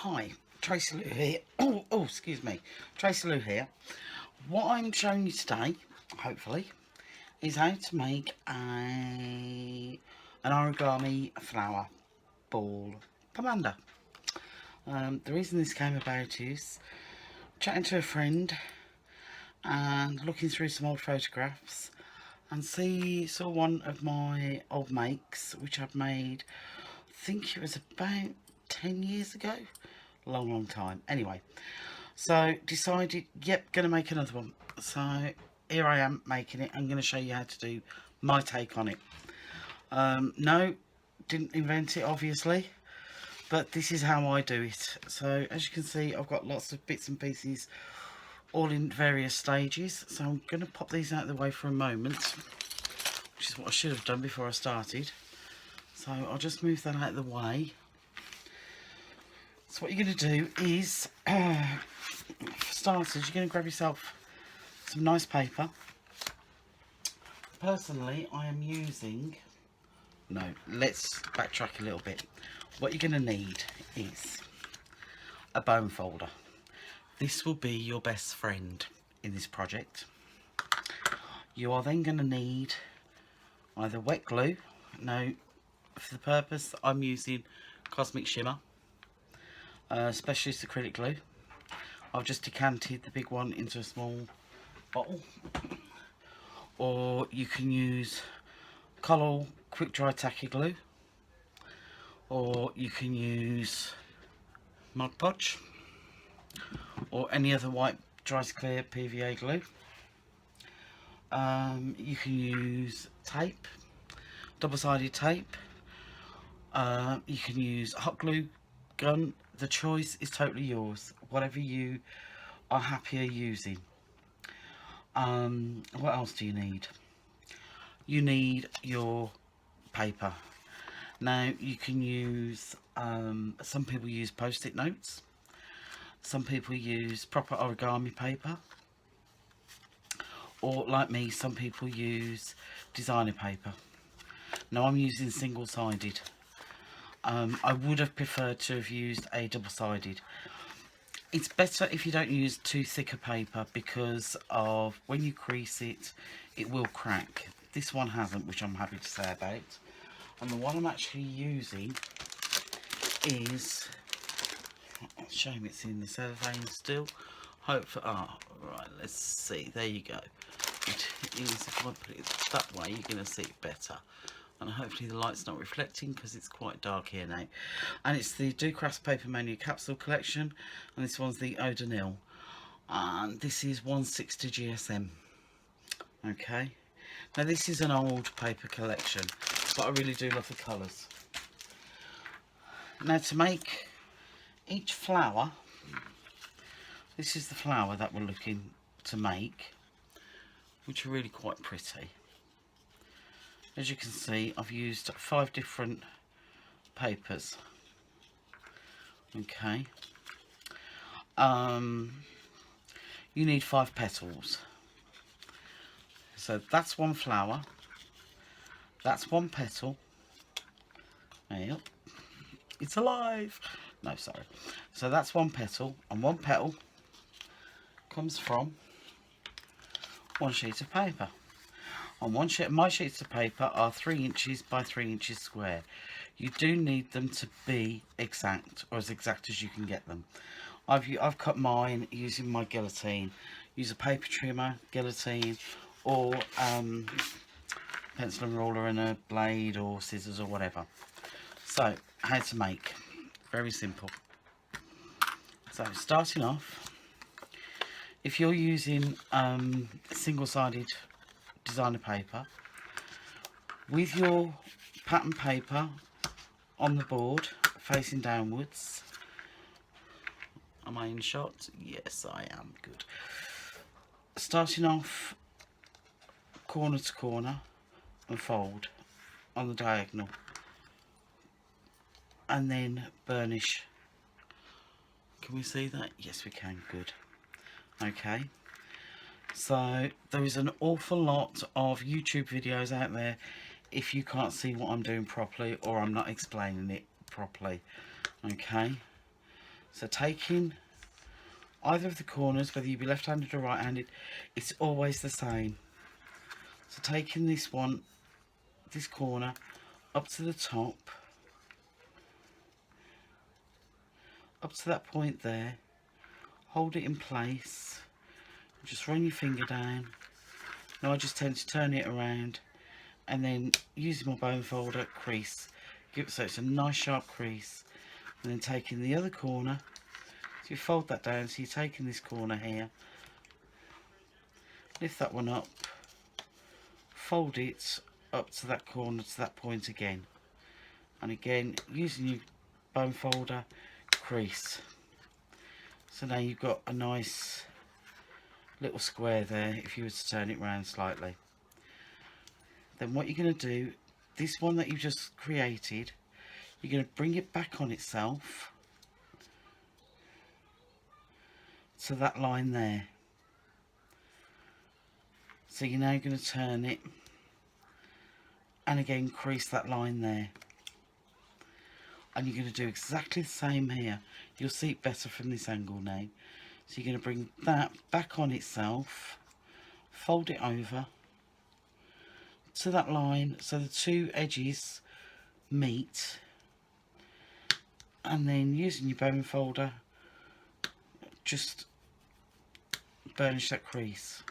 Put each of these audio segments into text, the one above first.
Hi, Tracy Lou here. Oh, excuse me. Tracy Lou here. What I'm showing you today, hopefully, is how to make an origami flower ball pomander. The reason this came about is chatting to a friend and looking through some old photographs and saw one of my old makes, which I've made, I think it was about 10 years ago. Long time. Anyway, so decided, yep, gonna make another one. So here I am making it. I'm going to show you how to do my take on it. No, didn't invent it, obviously, but this is how I do it. So as you can see, I've got lots of bits and pieces all in various stages. So I'm going to pop these out of the way for a moment, which is what I should have done before I started. So I'll just move that out of the way. So what you're going to do is, for starters, you're going to grab yourself some nice paper. Personally, I am using... No, let's backtrack a little bit. What you're going to need is a bone folder. This will be your best friend in this project. You are then going to need either wet glue. Now, for the purpose, I'm using Cosmic Shimmer. Specialist acrylic glue. I've just decanted the big one into a small bottle, or you can use Collall quick dry tacky glue, or you can use Mod Podge, or any other white dry to clear PVA glue. You can use tape, double-sided tape. You can use hot glue gun. The choice is totally yours, whatever you are happier using. What else do you need? You need your paper. Now you can use, some people use post-it notes, some people use proper origami paper, or like me, some people use designer paper. Now I'm using single-sided. I would have preferred to have used a double-sided. It's better if you don't use too thick a paper, because of when you crease it, it will crack. This one hasn't, which I'm happy to say about. And the one I'm actually using is, shame it's in the cellophane still. Hopefully, right, let's see, there you go. It is, if I put it that way, you're going to see it better. And hopefully the light's not reflecting, because it's quite dark here now. And it's the Ducras Paper Menu Capsule Collection, and this one's the Eau de Nil, and this is 160 GSM. Okay, now this is an old paper collection, but I really do love the colours. Now to make each flower, this is the flower that we're looking to make, which are really quite pretty. As you can see, I've used 5 different papers. Okay. You need 5 petals. So that's one flower. That's one petal. Yep. It's alive. No, sorry. So that's one petal, and one petal comes from one sheet of paper. On one sheet, my sheets of paper are 3 inches by 3 inches square. You do need them to be exact, or as exact as you can get them. I've cut mine using my guillotine. Use a paper trimmer, guillotine, or pencil and ruler and a blade or scissors or whatever. So, how to make? Very simple. So, starting off, if you're using single-sided designer paper, with your pattern paper on the board facing downwards. Am I in shot? Yes, I am. Good. Starting off corner to corner and fold on the diagonal, and then burnish. Can we see that? Yes, we can. Good. Okay. So there is an awful lot of YouTube videos out there if you can't see what I'm doing properly, or I'm not explaining it properly. Okay, So taking either of the corners, whether you be left-handed or right-handed, it's always the same. So taking this one, this corner, up to the top, up to that point there, hold it in place, just run your finger down. Now I just tend to turn it around and then using my bone folder, crease, give it so it's a nice sharp crease, and then taking the other corner, so you fold that down, so you're taking this corner here, lift that one up, fold it up to that corner, to that point again, and again using your bone folder, crease. So now you've got a nice little square there if you were to turn it around slightly. Then what you're going to do, this one that you've just created, you're going to bring it back on itself to that line there. So you're now going to turn it and again crease that line there. And you're going to do exactly the same here. You'll see it better from this angle now. So you're going to bring that back on itself, fold it over to that line so the two edges meet, and then using your bone folder, just burnish that crease.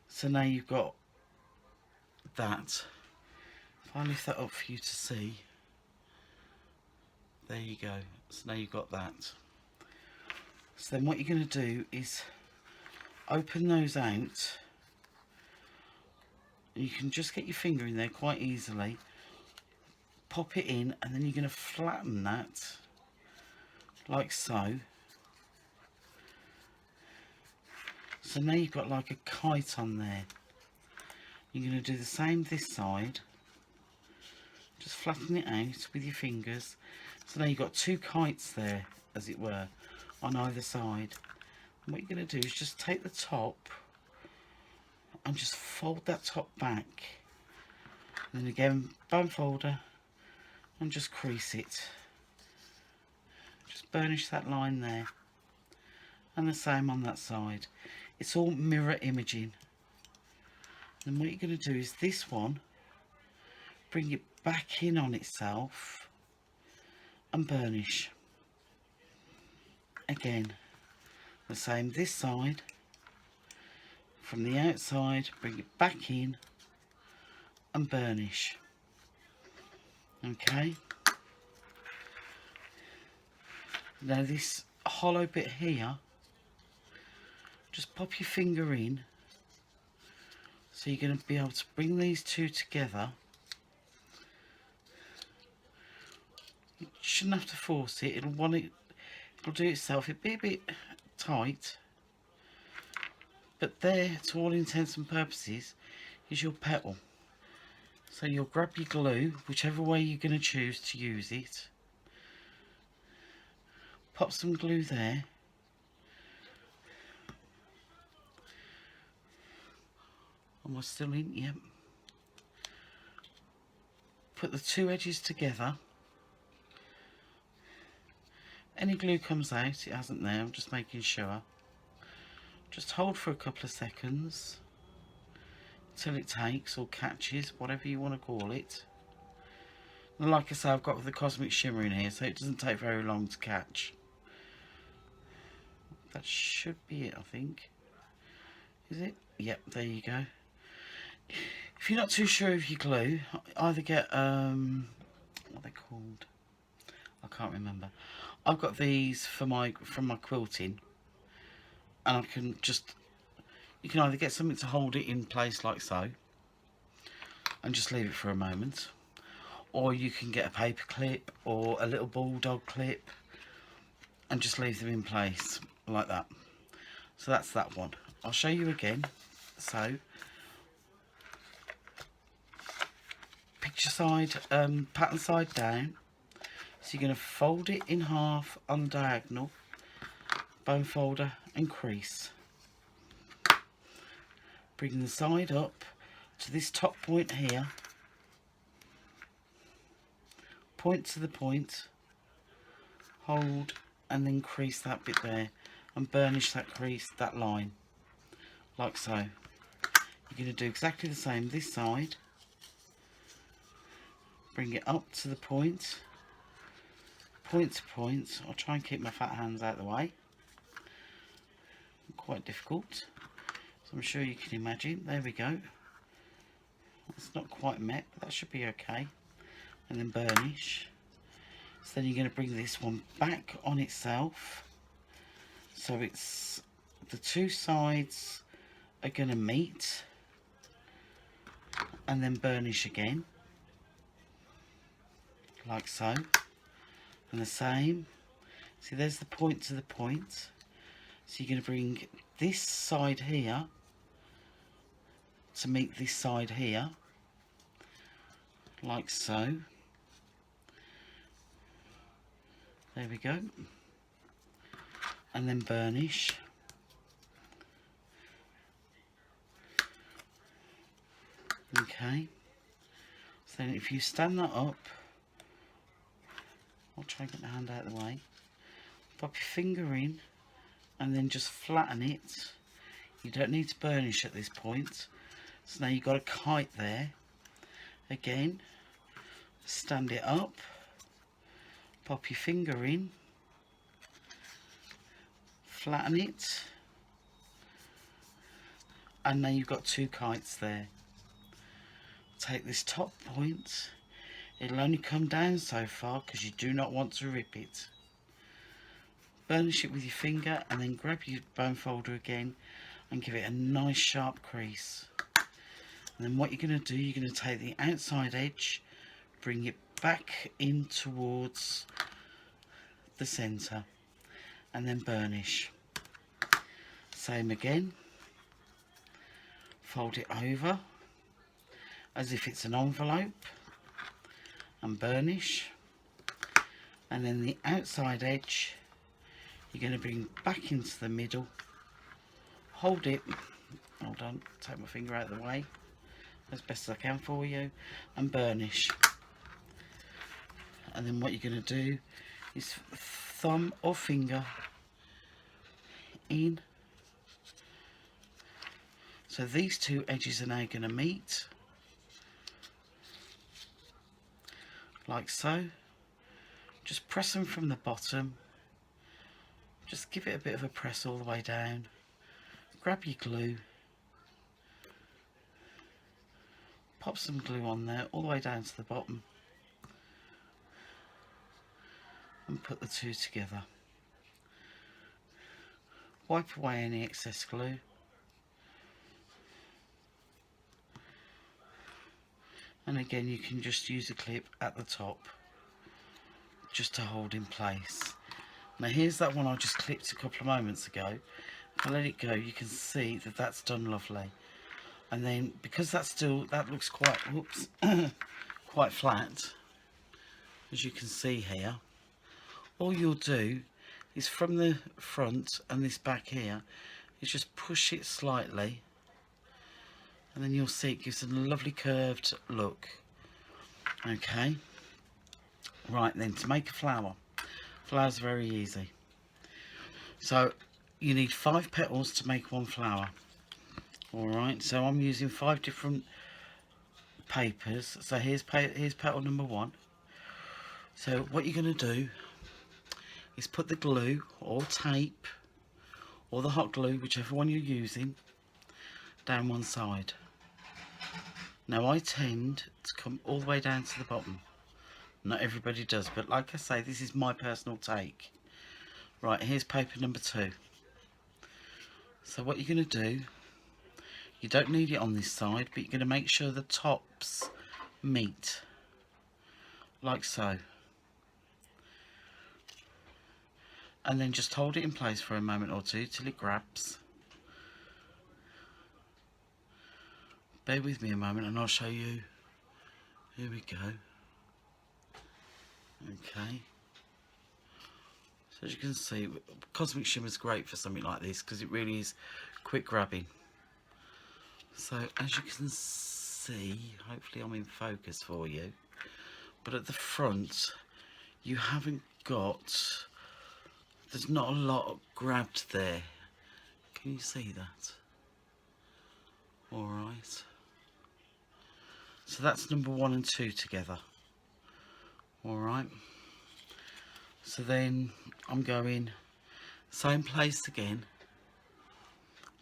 So now you've got that. If I lift that up for you to see, there you go. So now you've got that. So then what you're going to do is open those out. You can just get your finger in there quite easily, pop it in, and then you're going to flatten that like so. So now you've got like a kite on there. You're going to do the same this side, just flatten it out with your fingers. So now you've got two kites there, as it were, on either side. And what you're going to do is just take the top and just fold that top back, and then again bone folder and just crease it, just burnish that line there, and the same on that side. It's all mirror imaging. And what you're going to do is this one, bring it back in on itself and burnish again. The same this side, from the outside, bring it back in and burnish. Okay, now this hollow bit here, just pop your finger in, so you're going to be able to bring these two together. You shouldn't have to force it, it'll do it itself. It'll be a bit tight, but there, to all intents and purposes, is your petal. So you'll grab your glue, whichever way you're going to choose to use it, pop some glue there, and we're still in, yep. Put the two edges together. Any glue comes out, it hasn't there, I'm just making sure. Just hold for a couple of seconds until it takes or catches, whatever you want to call it. And like I say, I've got the Cosmic Shimmer in here, so it doesn't take very long to catch. That should be it, I think. Is it? Yep, there you go. If you're not too sure of your glue, either get, what are they called? I can't remember. I've got these from my quilting, and I can just, you can either get something to hold it in place like so, and just leave it for a moment, or you can get a paper clip or a little bulldog clip and just leave them in place like that. So that's that one. I'll show you again. So picture side, pattern side down. So you're going to fold it in half on the diagonal, bone folder and crease. Bring the side up to this top point here, point to the point, hold and then crease that bit there and burnish that crease, that line, like so. You're going to do exactly the same this side. Bring it up to the point to point. I'll try and keep my fat hands out of the way. Quite difficult, so I'm sure you can imagine. There we go. It's not quite met, but that should be okay. And then burnish. So then you're going to bring this one back on itself, so it's the two sides are going to meet, and then burnish again, like so. And the same. See, there's the point to the point. So you're going to bring this side here to meet this side here, like so. There we go. And then burnish. Okay. So then if you stand that up, I'll try and get the hand out of the way. Pop your finger in and then just flatten it. You don't need to burnish at this point. So now you've got a kite there. Again, stand it up, pop your finger in, flatten it, and now you've got two kites there. Take this top point, it'll only come down so far because you do not want to rip it. Burnish it with your finger and then grab your bone folder again and give it a nice sharp crease. And then what you're going to do, you're going to take the outside edge, bring it back in towards the centre, and then burnish. Same again. Fold it over as if it's an envelope and burnish. And then the outside edge you're going to bring back into the middle, hold it, hold on, take my finger out of the way as best as I can for you, and burnish. And then what you're going to do is thumb or finger in. So these two edges are now going to meet, like so. Just press them from the bottom. Just give it a bit of a press all the way down. Grab your glue. Pop some glue on there all the way down to the bottom. And put the two together. Wipe away any excess glue. And again, you can just use a clip at the top just to hold in place. Now here's that one I just clipped a couple of moments ago. If I let it go, you can see that that's done lovely. And then because that looks quite, whoops, quite flat, as you can see here, all you'll do is from the front and this back here, is just push it slightly, and then you'll see it gives it a lovely curved look. Okay, right then, to make a flower. Flower's very easy. So you need 5 petals to make one flower. Alright, so I'm using 5 different papers. So here's petal number 1. So what you're going to do is put the glue or tape or the hot glue, whichever one you're using, down one side. Now I tend to come all the way down to the bottom. Not everybody does, but like I say, this is my personal take. Right, here's paper number 2. So what you're going to do, you don't need it on this side, but you're going to make sure the tops meet, like so. And then just hold it in place for a moment or two till it grabs. Bear with me a moment and I'll show you. Here we go. Okay. So as you can see, Cosmic Shimmer is great for something like this because it really is quick grabbing. So as you can see, hopefully I'm in focus for you, but at the front you haven't got there's not a lot grabbed there. Can you see that? Alright. So that's number 1 and 2 together. Alright. So then I'm going same place again.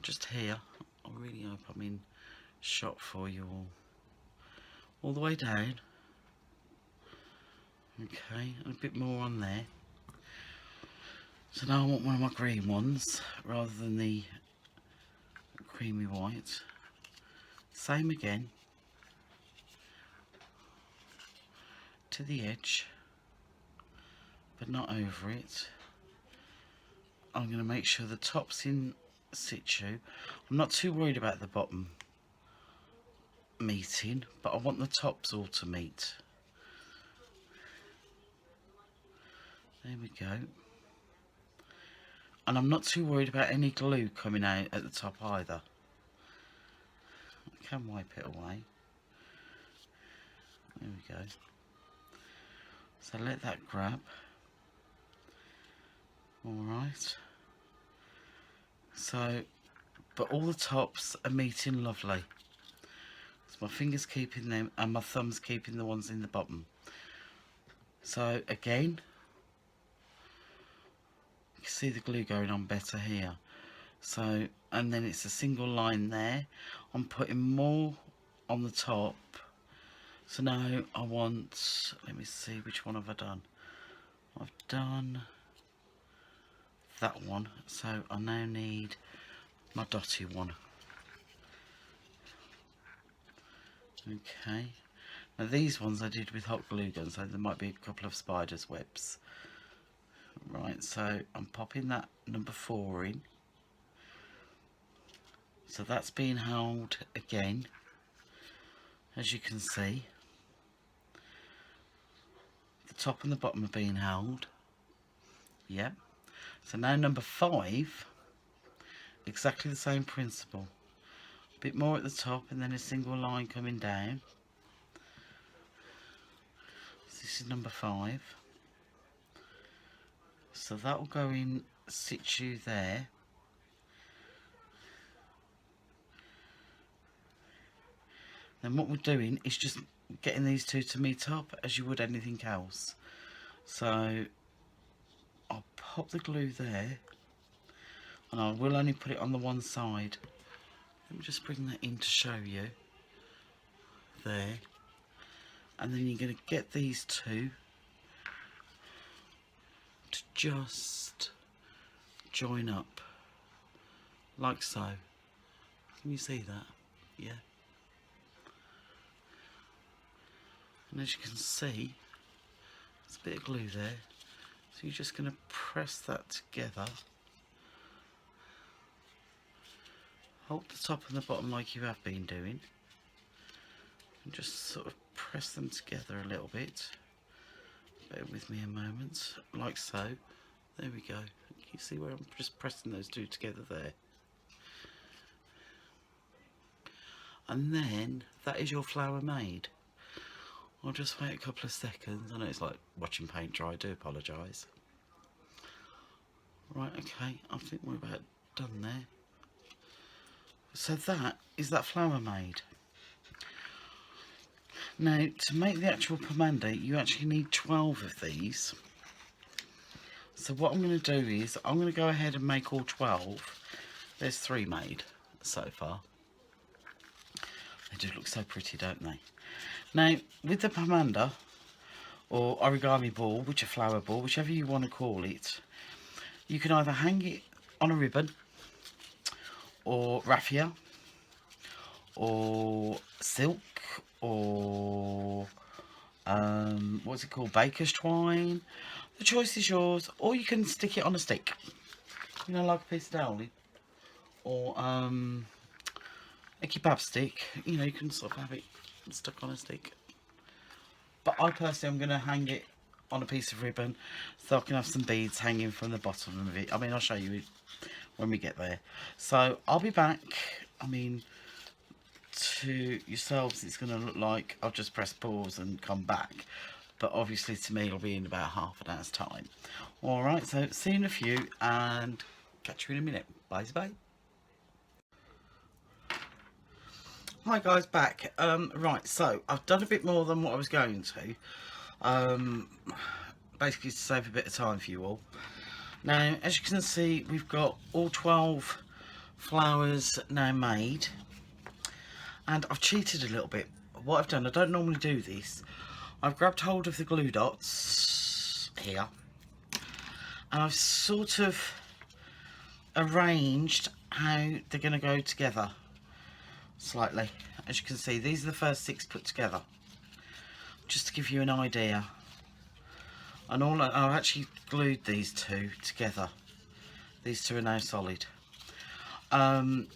Just here. I really hope I'm in shot for you all the way down. Okay, and a bit more on there. So now I want one of my green ones rather than the creamy white. Same again to the edge, but not over it. I'm going to make sure the top's in situ. I'm not too worried about the bottom meeting, but I want the tops all to meet. There we go. And I'm not too worried about any glue coming out at the top either. I can wipe it away. There we go. So let that grab. Alright. So, but all the tops are meeting lovely. So my fingers keeping them and my thumbs keeping the ones in the bottom. So again, you can see the glue going on better here. So, and then it's a single line there. I'm putting more on the top. So now I want, let me see, which one have I done? I've done that one. So I now need my dotty one. Okay. Now these ones I did with hot glue gun, so there might be a couple of spiders' webs. Right, so I'm popping that number 4 in. So that's being held again, as you can see. The top and the bottom are being held. Yep. So now number 5, exactly the same principle. A bit more at the top and then a single line coming down. So this is number 5. So that will go in situ there. Then what we're doing is just getting these two to meet up as you would anything else. So I'll pop the glue there, and I will only put it on the one side. Let me just bring that in to show you. There. And then you're going to get these two to just join up like so. Can you see that? Yeah. And as you can see, there's a bit of glue there. So you're just going to press that together. Hold the top and the bottom like you have been doing. And just sort of press them together a little bit. Bear with me a moment, like so. There we go. You see where I'm just pressing those two together there. And then that is your flower made. I'll just wait a couple of seconds. I know it's like watching paint dry, I do apologise. Right, okay, I think we're about done there. So that is that flower made. Now, to make the actual pomander, you actually need 12 of these. So what I'm going to do is, I'm going to go ahead and make all 12. There's 3 made so far. They do look so pretty, don't they? Now, with the pomander, or origami ball, which is a flower ball, whichever you want to call it, you can either hang it on a ribbon, or raffia, or silk, or what's it called, baker's twine. The choice is yours, or you can stick it on a stick, you know, like a piece of dowling, or a kebab stick. You know, you can sort of have it stuck on a stick. But I personally am going to hang it on a piece of ribbon so I can have some beads hanging from the bottom of it. I mean, I'll show you when we get there. So I'll be back. I mean, to yourselves it's going to look like I'll just press pause and come back, but obviously to me it'll be in about half an hour's time. Alright, so see you in a few and catch you in a minute. Bye bye. Hi guys, back. Right, so I've done a bit more than what I was going to. Basically to save a bit of time for you all. Now, as you can see, we've got all 12 flowers now made, and I've cheated a little bit. What I've done, I don't normally do this, I've grabbed hold of the glue dots here, and I've sort of arranged how they're going to go together slightly. As you can see, these are the first 6 put together, just to give you an idea. And I've actually glued these 2 together. These 2 are now solid. And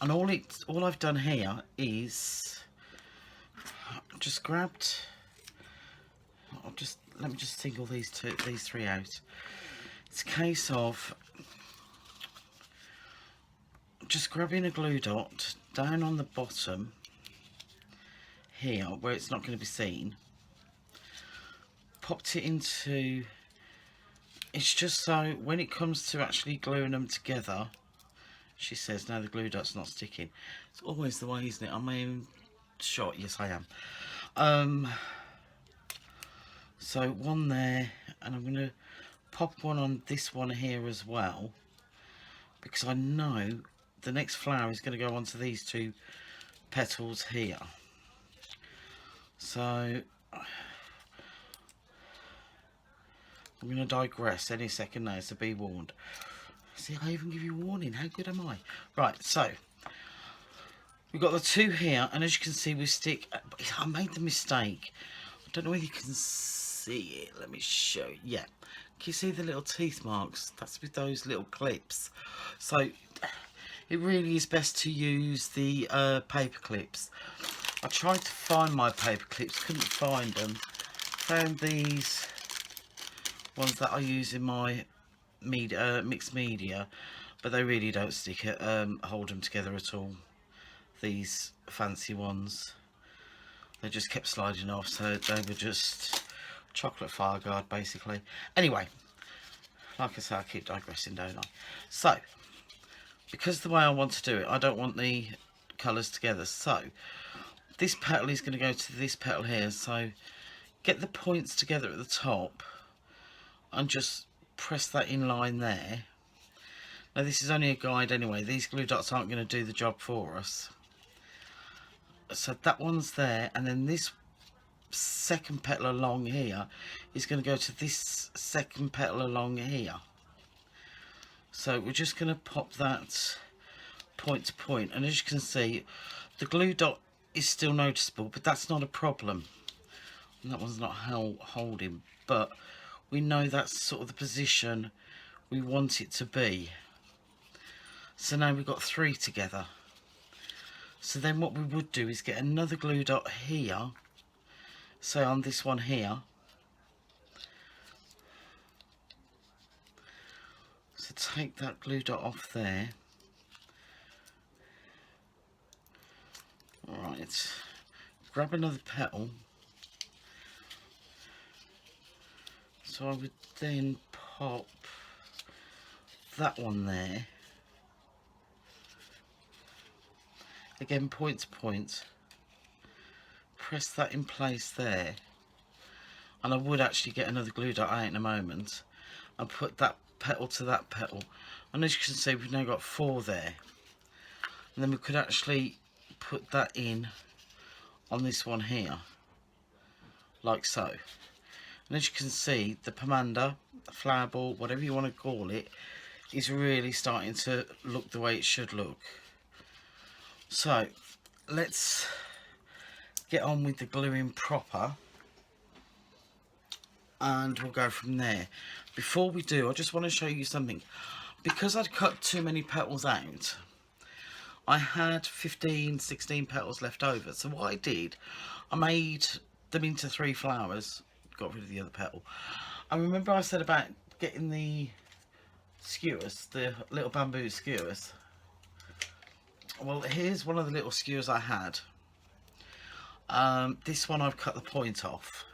all I've done here is just grabbed. Let me just single these 3 out. It's a case of just grabbing a glue dot down on the bottom here where it's not going to be seen. Popped it into, it's just so when it comes to actually gluing them together, she says, no, the glue dot's not sticking. It's always the way, isn't it? I mean, shot, yes I am. So one there, and I'm going to pop one on this one here as well, because I know the next flower is going to go onto these 2 petals here. So I'm going to digress any second now, so be warned. See, I even give you warning. How good am I? Right, so we've got the 2 here, and as you can see, we stick. I made the mistake. I don't know whether you can see it. Let me show you. Yeah, can you see the little teeth marks? That's with those little clips. So it really is best to use the paper clips. I tried to find my paper clips, couldn't find them. Found these ones that I use in my mixed media, but they really don't stick it, hold them together at all. These fancy ones, they just kept sliding off, so they were just chocolate fire guard basically. Anyway, like I say, I keep digressing, don't I? So because the way I want to do it, I don't want the colours together, so this petal is going to go to this petal here, so get the points together at the top and just press that in line there. Now this is only a guide anyway, these glue dots aren't going to do the job for us. So that one's there, and then this second petal along here is going to go to this second petal along here. So we're just going to pop that point to point, and as you can see, the glue dot is still noticeable, but that's not a problem. And that one's not holding, but we know that's sort of the position we want it to be. So now we've got 3 together. So then what we would do is get another glue dot here, say on this one here. So take that glue dot off there. Alright, grab another petal. So I would then pop that one there. Again, point to point. Press that in place there. And I would actually get another glue dot out in a moment and put that petal to that petal. And as you can see, we've now got 4 there. And then we could actually put that in on this one here, like so. And as you can see, the pomander, the flower ball, whatever you want to call it, is really starting to look the way it should look. So let's get on with the gluing proper, and we'll go from there. Before we do, I just want to show you something. Because I'd cut too many petals out, I had 15-16 petals left over. So what I did, I made them into 3 flowers, got rid of the other petal. And remember I said about getting the skewers, the little bamboo skewers? Well, here's one of the little skewers I had. This one I've cut the point off.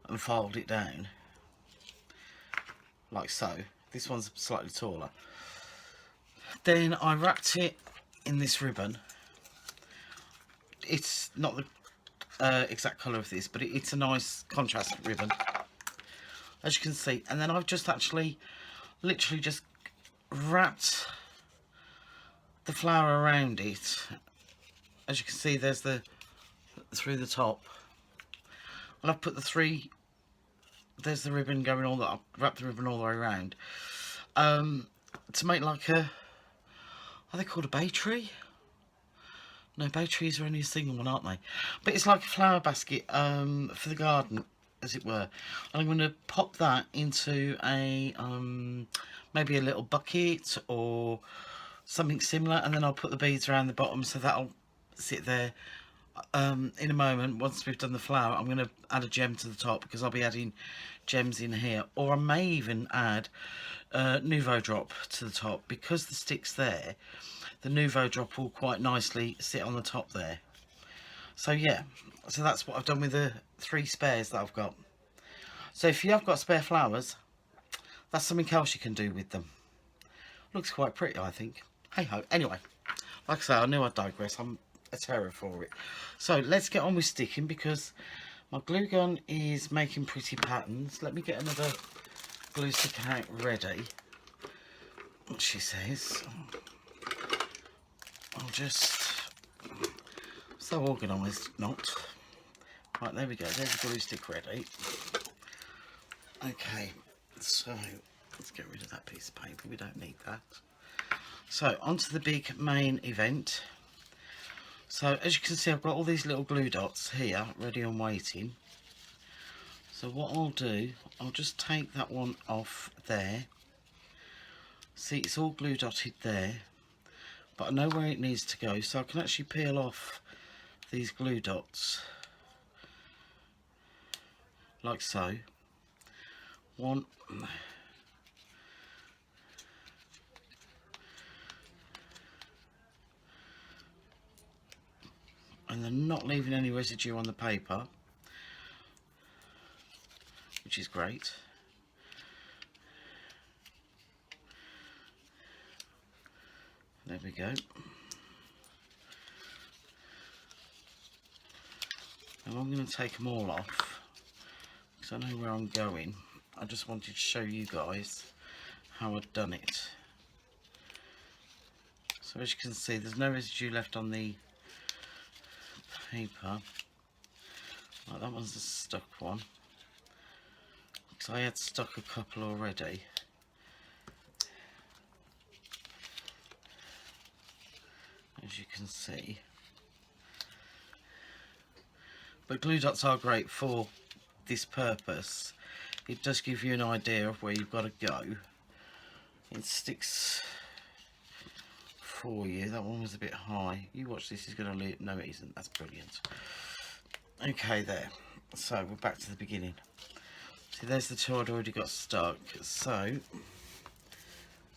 and fold it down like so. This one's slightly taller. Then I wrapped it in this ribbon. It's not the exact colour of this, but it's a nice contrast ribbon, as you can see. And then I've just actually literally just wrapped the flower around it. As you can see, there's the through the top, and I've put there's the ribbon going all that. I've wrapped the ribbon all the way around to make like a, are they called a bay tree? No, bay trees are only a single one, aren't they? But it's like a flower basket for the garden, as it were. And I'm going to pop that into a maybe a little bucket or something similar, and then I'll put the beads around the bottom, so that'll sit there. In a moment, once we've done the flower, I'm going to add a gem to the top, because I'll be adding gems in here. Or I may even add Nouveau drop to the top, because the stick's there. The Nouveau drop will quite nicely sit on the top there. So yeah, so that's what I've done with the 3 spares that I've got. So if you have got spare flowers, that's something else you can do with them. Looks quite pretty, I think. Hey ho. Anyway, like I say, I knew I'd digress. I'm a terror for it. So let's get on with sticking, because my glue gun is making pretty patterns. Let me get another glue stick out ready. What she says. I'll just so organised, not. Right, there we go. There's the glue stick ready. Okay, so let's get rid of that piece of paper. We don't need that. So onto the big main event. So as you can see, I've got all these little glue dots here ready and waiting. So what I'll do, I'll just take that one off there. See, it's all glue dotted there, but I know where it needs to go, so I can actually peel off these glue dots like so. One, and then not leaving any residue on the paper, which is great. There we go. Now I'm going to take them all off, because I know where I'm going. I just wanted to show you guys how I've done it. So as you can see, there's no residue left on the paper. Right, that one's a stuck one, because I had stuck a couple already. As you can see. But glue dots are great for this purpose. It does give you an idea of where you've got to go. It sticks for you. That one was a bit high. You watch this, he's going to leave. No, it isn't. That's brilliant. Okay, there. So we're back to the beginning. See, there's the two I'd already got stuck. So,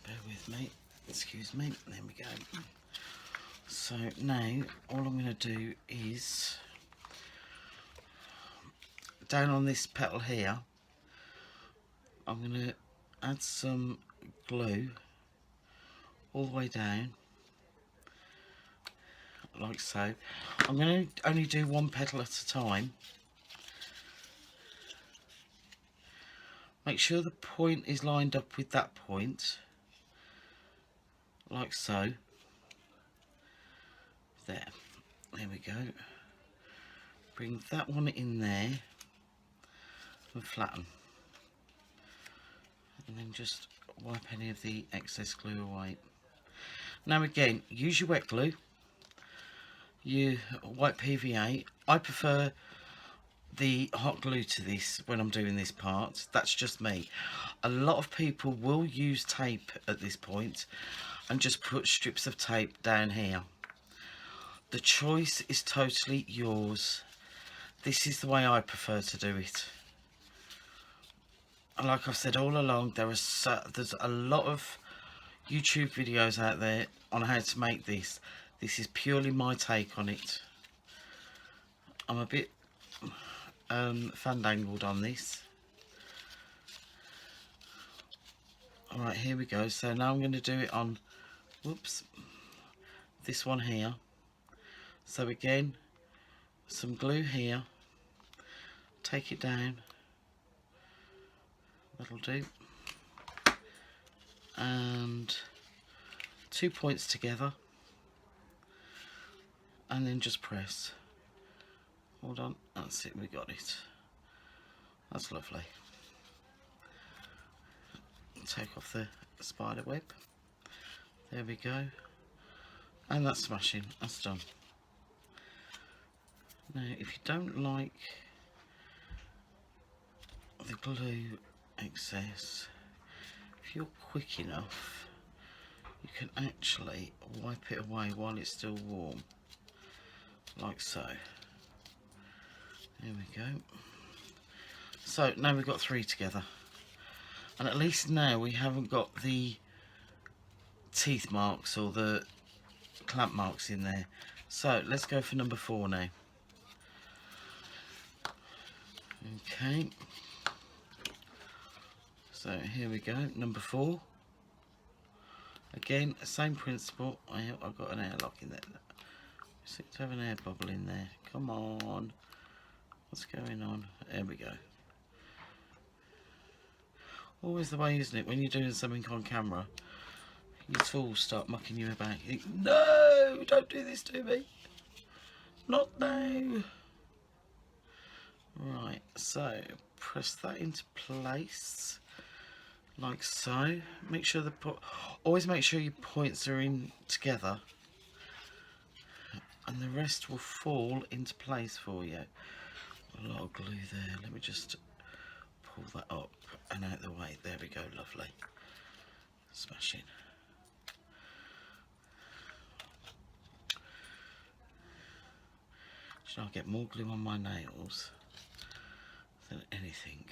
bear with me. Excuse me. There we go. So now all I'm going to do is, down on this petal here, I'm going to add some glue all the way down like so. I'm going to only do one petal at a time. Make sure the point is lined up with that point like so. There we go. Bring that one in there and flatten, and then just wipe any of the excess glue away. Now again, use your wet glue, your white PVA. I prefer the hot glue to this when I'm doing this part. That's just me. A lot of people will use tape at this point and just put strips of tape down here. The choice is totally yours. This is the way I prefer to do it. And like I've said all along, there's a lot of YouTube videos out there on how to make this. This is purely my take on it. I'm a bit fandangled on this. Alright, here we go. So now I'm going to do it on, whoops, this one here. So again, some glue here, take it down, that'll do, and 2 points together, and then just press. Hold on, that's it, we got it. That's lovely. Take off the spider web. There we go. And that's smashing. That's done. Now, if you don't like the glue excess, if you're quick enough, you can actually wipe it away while it's still warm, like so. There we go. So now we've got 3 together, and at least now we haven't got the teeth marks or the clamp marks in there. So let's go for number 4 now. Okay, so here we go, number 4. Again, same principle. I've got an airlock in there. Seem to have an air bubble in there. Come on, what's going on? There we go. Always the way, isn't it, when you're doing something on camera, your tools start mucking you about. You think, no, don't do this to me. Not now. Right, so press that into place, like so. Make sure always make sure your points are in together, and the rest will fall into place for you. A lot of glue there. Let me just pull that up and out the way. There we go, lovely. Smashing. Should I get more glue on my nails than anything?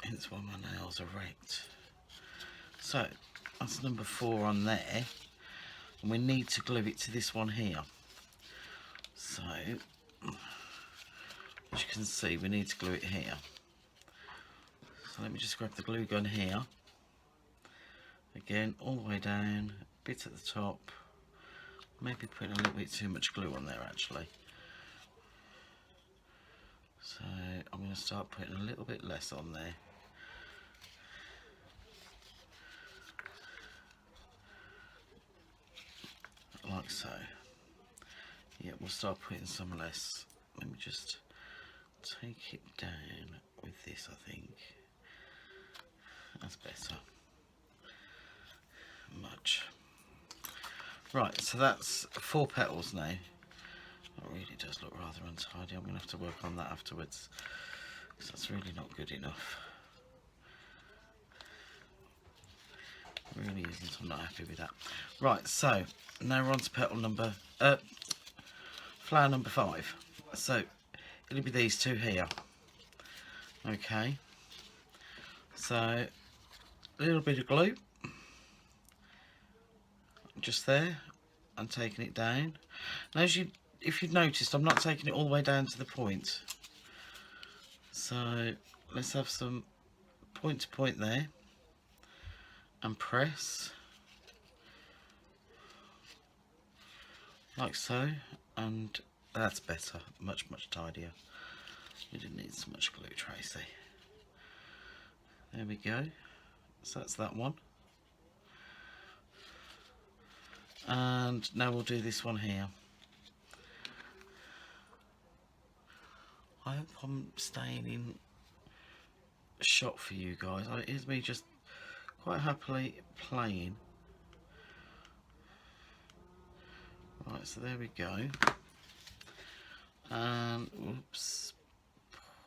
Hence why my nails are wrecked. So that's number 4 on there, and we need to glue it to this one here. So as you can see, we need to glue it here. So let me just grab the glue gun here. Again, all the way down, a bit at the top. Maybe putting a little bit too much glue on there actually. So I'm going to start putting a little bit less on there. Like so. Yeah, we'll start putting some less. Let me just take it down with this, I think. That's better. Much. Right, so that's 4 petals now. That really does look rather untidy. I'm going to have to work on that afterwards, because that's really not good enough. It really isn't. I'm not happy with that. Right, so now we're on to petal number, flower number 5. So it'll be these 2 here. Okay. So a little bit of glue. Just there, and taking it down. Now, if you've noticed, I'm not taking it all the way down to the point. So let's have some point to point there, and press like so, and that's better, much tidier. You didn't need so much glue, Tracy. There we go. So that's that one. And now we'll do this one here. I hope I'm staying in shot for you guys. Here's me just quite happily playing. Right, so there we go. And whoops,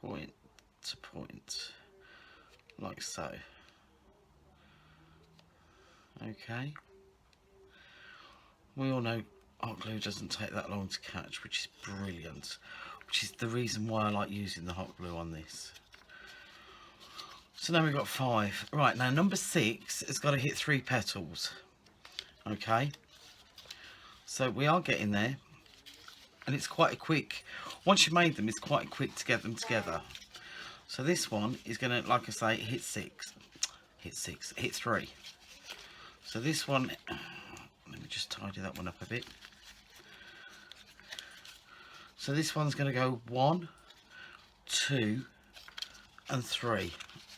point to point, like so. Okay. We all know hot glue doesn't take that long to catch, which is brilliant, which is the reason why I like using the hot glue on this. So now we've got 5. Right, now number 6 has got to hit 3 petals. Okay, so we are getting there. and it's quite a quick, once you've made them, it's quite quick to get them together. So this one is going to, like I say, hit 3. So this one, let me just tidy that one up a bit. So this one's going to go 1, 2 and 3.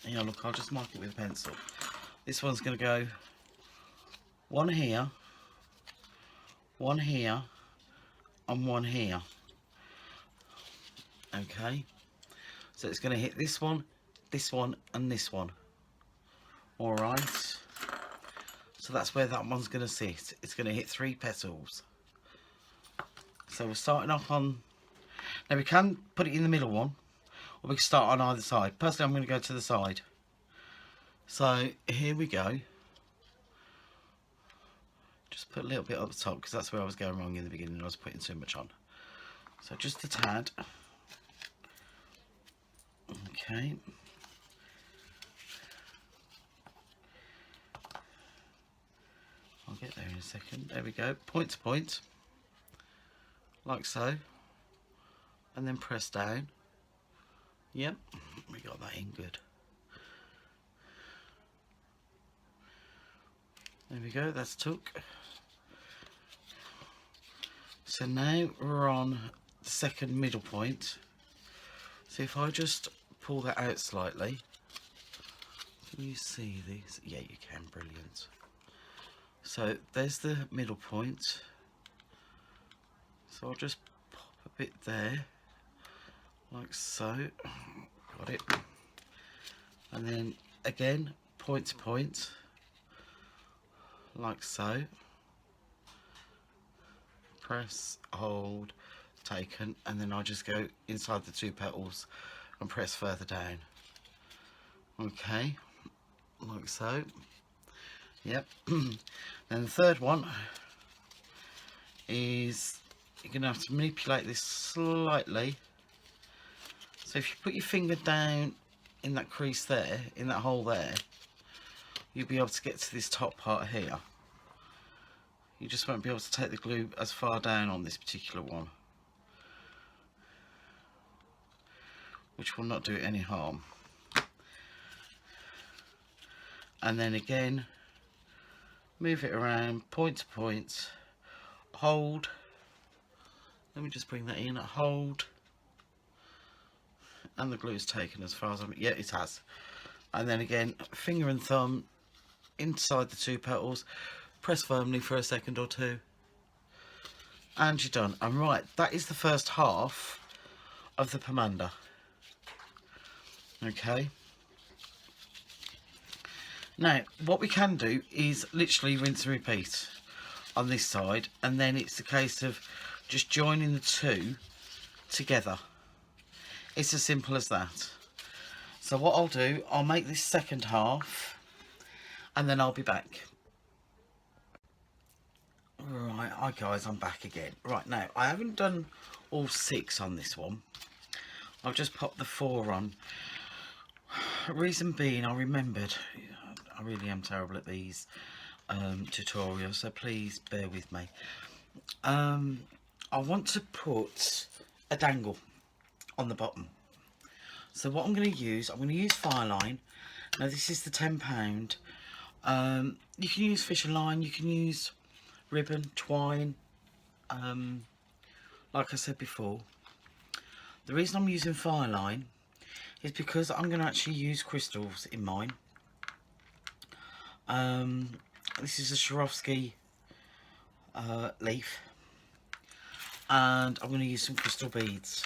You know, look, I'll just mark it with a pencil. This one's going to go 1 here, 1 here and 1 here. Okay, so it's going to hit this one and this one. Alright, so that's where that one's going to sit. It's going to hit 3 petals. So we're starting off on, now we can put it in the middle one, or we can start on either side. Personally, I'm going to go to the side. So here we go. Just put a little bit up the top, because that's where I was going wrong in the beginning. I was putting too much on. So just a tad. Okay. I'll get there in a second. There we go. Point to point. Like so. And then press down. Yep. We got that in good. There we go. That's took. So now we're on the second middle point. So if I just pull that out slightly. Can you see these? Yeah, you can. Brilliant. So there's the middle point. So I'll just pop a bit there, like so. Got it. And then again, point to point, like so. Press, hold, taken, and then I'll just go inside the 2 petals and press further down. Okay, like so. Yep. Then the third one is, you're going to have to manipulate this slightly. So if you put your finger down in that crease there, in that hole there, you'll be able to get to this top part here. You just won't be able to take the glue as far down on this particular one, which will not do it any harm. And then again, move it around, point to point, hold. Let me just bring that in, hold. And the glue's taken as far as I'm, yeah, it has. And then again, finger and thumb inside the 2 petals, press firmly for a second or 2. And you're done. And right, that is the first half of the pomander. Okay. Now, what we can do is literally rinse and repeat on this side, and then it's a case of just joining the 2 together. It's as simple as that. So what I'll do, I'll make this second half, and then I'll be back. Right, hi guys, I'm back again. Right, now, I haven't done all 6 on this one. I've just popped the 4 on. Reason being, I remembered, I really am terrible at these tutorials, so please bear with me. I want to put a dangle on the bottom. So what I'm going to use Fireline. Now this is the £10. You can use fish and line, you can use ribbon, twine, like I said before. The reason I'm using Fireline is because I'm going to actually use crystals in mine. This is a Swarovski leaf, and I'm going to use some crystal beads,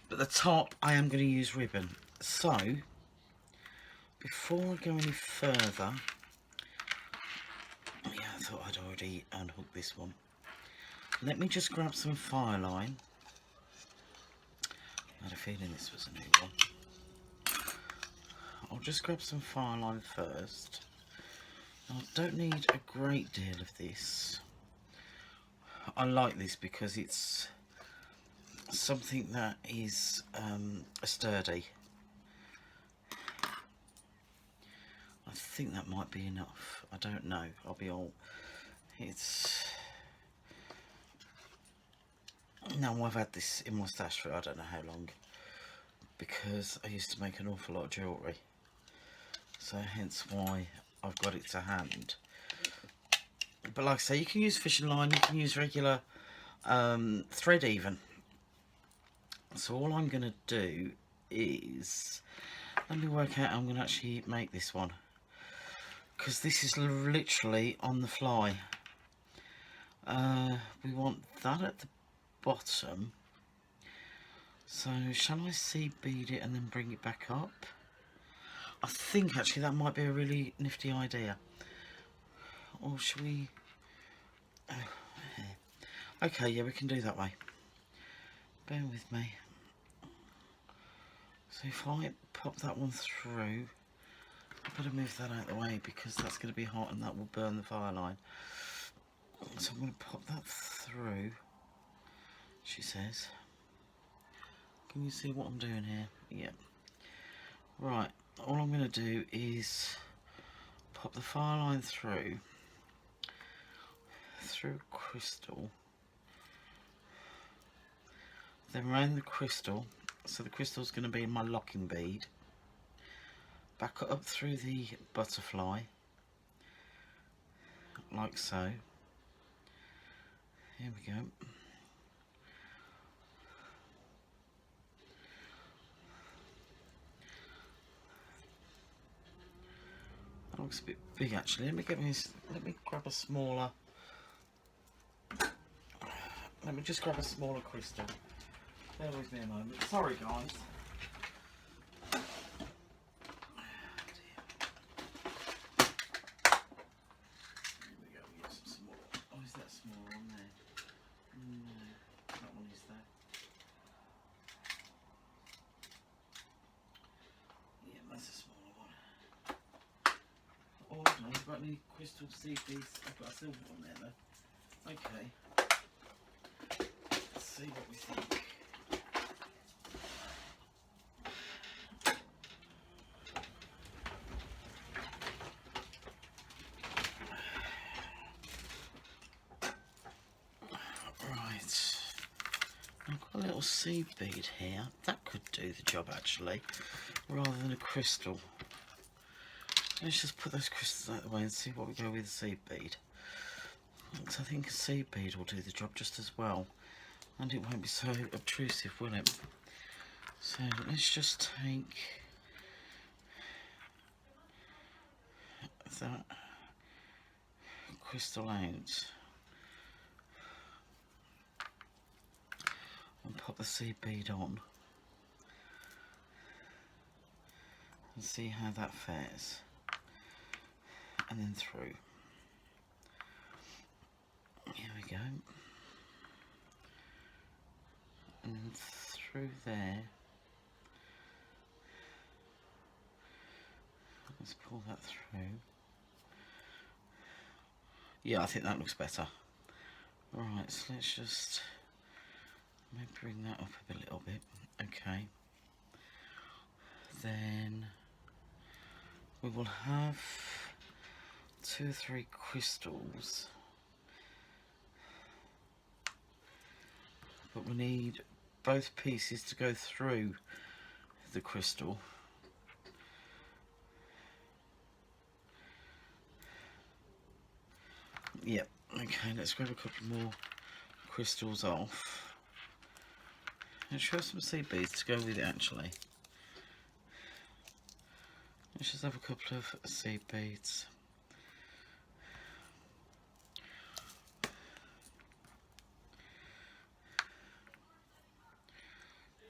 but the top I am going to use ribbon. So before I go any further, yeah, I thought I'd already unhooked this one. Let me just grab some Fireline. I had a feeling this was a new one. I'll just grab some Fireline first. I don't need a great deal of this. I like this because it's something that is sturdy. I think that might be enough. I don't know. I'll be all. It's. Now I've had this in my stash for I don't know how long, because I used to make an awful lot of jewellery, so hence why I've got it to hand. But like I say, you can use fishing line, you can use regular thread even. So all I'm going to do is, let me work out how I'm going to actually make this one, because this is literally on the fly. We want that at the bottom, so shall I seed bead it and then bring it back up? I think actually that might be a really nifty idea. Or should we... Oh, okay, yeah, we can do that way. Bear with me. So if I pop that one through, I've got to move that out of the way because that's going to be hot and that will burn the fire line. So I'm going to pop that through, she says. Can you see what I'm doing here? Yeah. Right, all I'm going to do is pop the fire line through crystal, then around the crystal, so the crystal's going to be my locking bead, back up through the butterfly, like so. Here we go. That looks a bit big actually. Let me grab a smaller. Let me just grab a smaller crystal. Bear with me a moment. Sorry guys. Here we go, we get some small. Oh, is that small one there? No, that one is there. Yeah, that's a smaller one. Oh no, you've got any crystal seed beads? I've got a silver one there though. Okay. Let's see what we think. Right, I've got a little seed bead here. That could do the job actually, rather than a crystal. Let's just put those crystals out of the way and see what we go with the seed bead. So I think a seed bead will do the job just as well, and it won't be so obtrusive, will it? So let's just take that crystal out and pop the seed bead on and see how that fares, and then through. Here we go, and through there. Let's pull that through. Yeah, I think that looks better. Right, so let's just maybe bring that up a little bit. Okay. Then we will have 2 or 3 crystals, but we need both pieces to go through the crystal. Yep, okay, let's grab a couple more crystals off. Let's show some seed beads to go with it actually. Let's just have a couple of seed beads.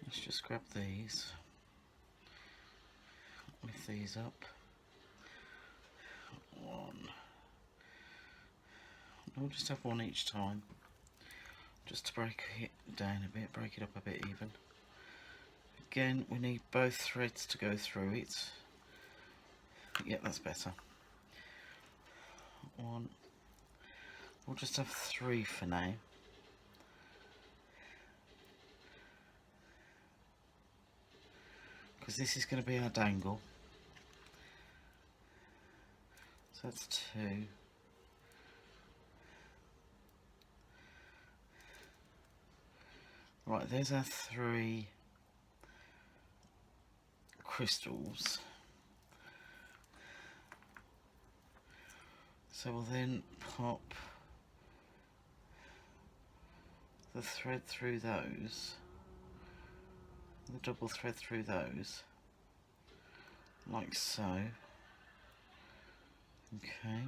Let's just grab these, lift these up. One. We'll just have one each time, just to break it down a bit, break it up a bit even. Again, we need both threads to go through it. Yep, that's better. One. We'll just have 3 for now. Because this is going to be our dangle. So that's 2. Right, there's our 3 crystals. So we'll then pop the thread through those, the double thread through those, like so. Okay.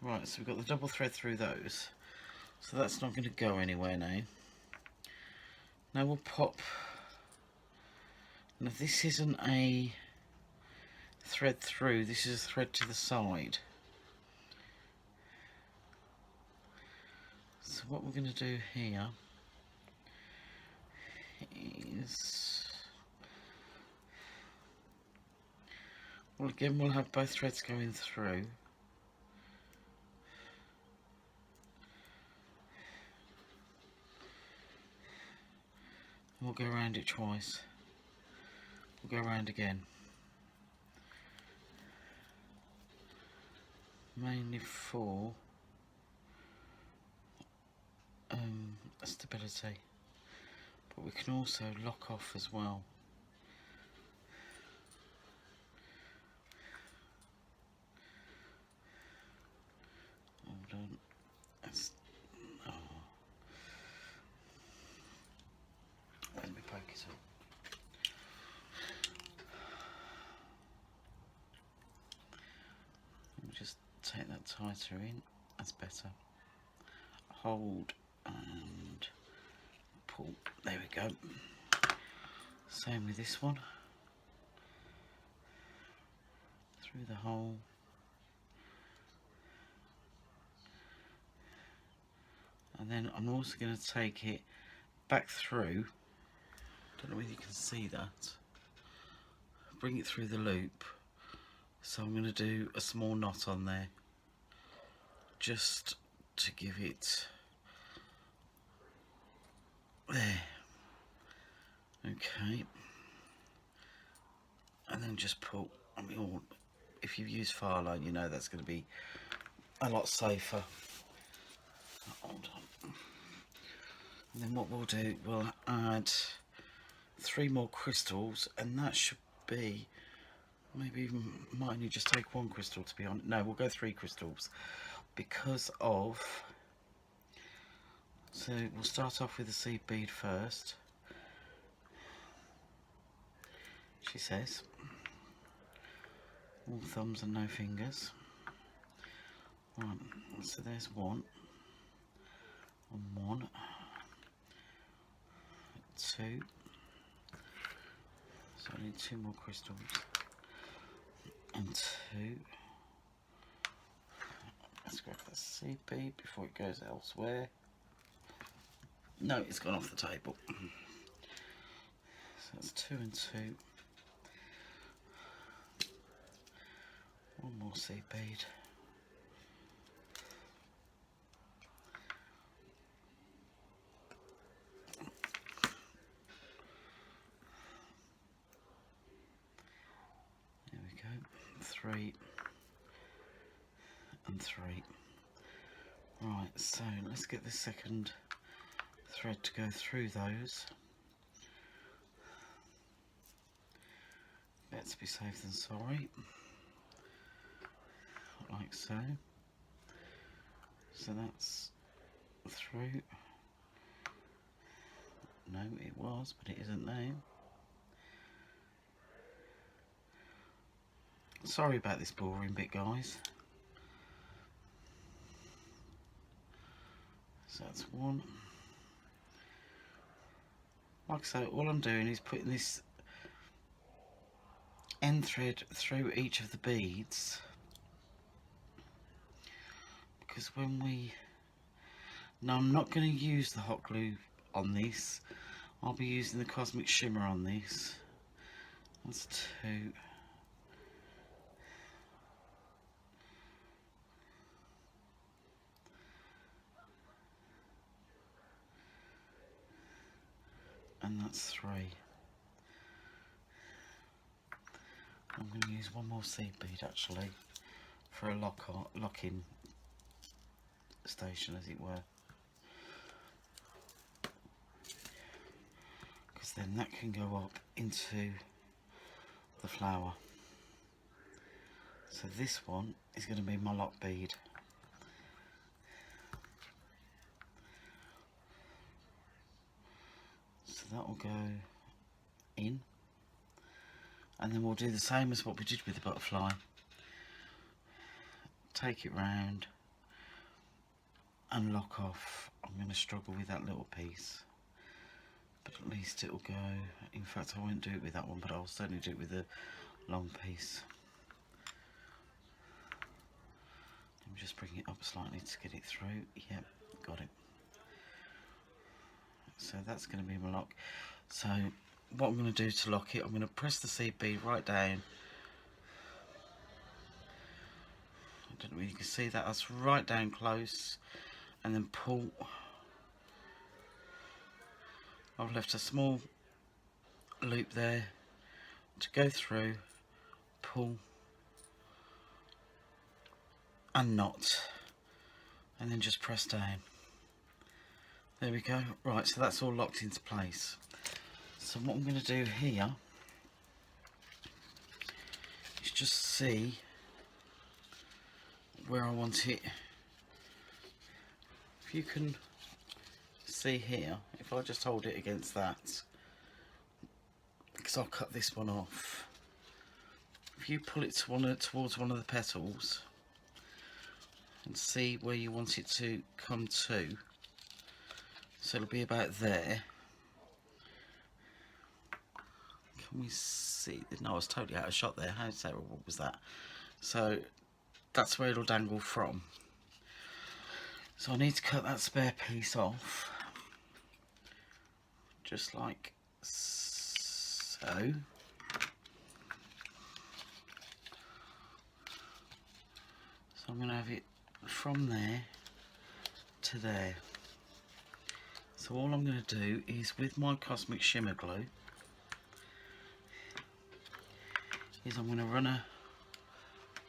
Right, so we've got the double thread through those. So that's not going to go anywhere now. Now we'll pop... Now this isn't a thread through, this is a thread to the side. So what we're going to do here is... Well, again, we'll have both threads going through. We'll go around it twice. We'll go around again. Mainly for stability, but we can also lock off as well. Hold on. Oh. Let me poke it up. Let me just take that tighter in. That's better. Hold and pull. There we go. Same with this one. Through the hole. And then I'm also going to take it back through. Don't know whether you can see that. Bring it through the loop. So I'm going to do a small knot on there, just to give it there. Okay. And then just pull. I mean, if you've used file line, you know that's going to be a lot safer. Hold on. And then what we'll do, we'll add 3 more crystals, and that should be, maybe might only just take 1 crystal to be honest. No, we'll go 3 crystals because of, so we'll start off with the seed bead first, she says. All thumbs and no fingers. Right, so there's 1 and 1, 2, so I need 2 more crystals, and 2. Let's grab the seed bead before it goes elsewhere. No, it's gone off the table. So that's 2 and 2. 1 more seed bead. There we go. 3 and 3. Right, so let's get the second thread to go through those. Better be safe than sorry. Like so. So that's through. No, it was, but it isn't now. Sorry about this boring bit, guys. So that's 1. Like I say, all I'm doing is putting this end thread through each of the beads, because when we... Now I'm not going to use the hot glue on this, I'll be using the cosmic shimmer on this. That's 2. And that's 3. I'm going to use 1 more seed bead actually for a lock-in station, as it were, because then that can go up into the flower. So this one is going to be my lock bead. So that will go in, and then we'll do the same as what we did with the butterfly. Take it round and lock off. I'm going to struggle with that little piece, but at least it will go. In fact, I won't do it with that one, but I'll certainly do it with the long piece. Let me just bring it up slightly to get it through. Yep, got it. So that's going to be my lock. So what I'm going to do to lock it, I'm going to press the seed bead right down. I don't know if you can see that. That's right down close, and then pull. I've left a small loop there to go through, pull and knot, and then just press down. There we go. Right, so that's all locked into place. So what I'm going to do here is just see where I want it. If you can see here, if I just hold it against that, because I'll cut this one off. If you pull it to towards one of the petals and see where you want it to come to, so it'll be about there. Can we see? No, I was totally out of shot there. How terrible was that? So that's where it'll dangle from. So I need to cut that spare piece off, just like so. So I'm going to have it from there to there. So all I'm going to do is, with my Cosmic Shimmer Glue, is I'm going to run a,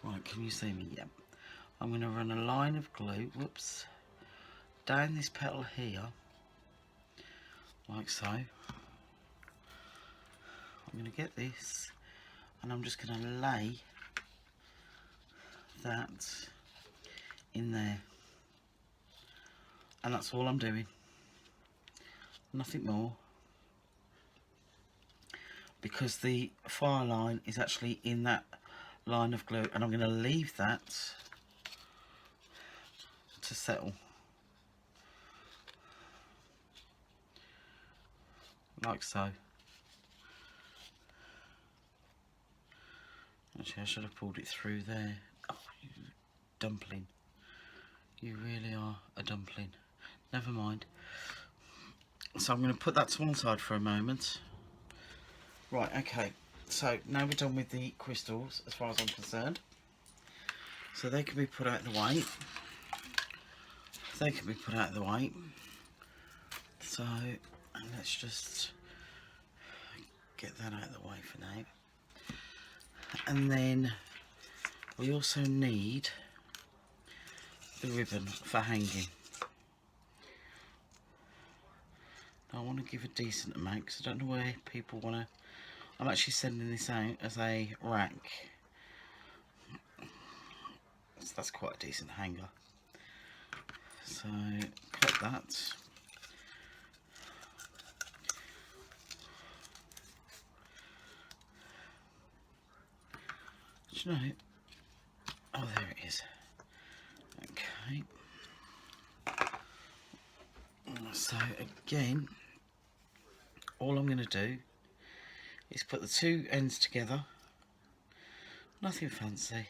right, can you see me? Yep. I'm going to run a line of glue, whoops, down this petal here, like so. I'm going to get this, and I'm just going to lay that in there, and that's all I'm doing, nothing more, because the fire line is actually in that line of glue, and I'm going to leave that to settle like so. Actually, I should have pulled it through there. Oh, you dumpling, you really are a dumpling. Never mind. So I'm going to put that to one side for a moment. Right, okay, so now we're done with the crystals as far as I'm concerned. So they can be put out of the way. They can be put out of the way. So let's just get that out of the way for now. And then we also need the ribbon for hanging. Now I want to give a decent amount, because I don't know where people want to. I'm actually sending this out as a rack, so that's quite a decent hanger. So cut that. Do you know? Oh, there it is. Okay. So again, all I'm going to do is put the two ends together. Nothing fancy.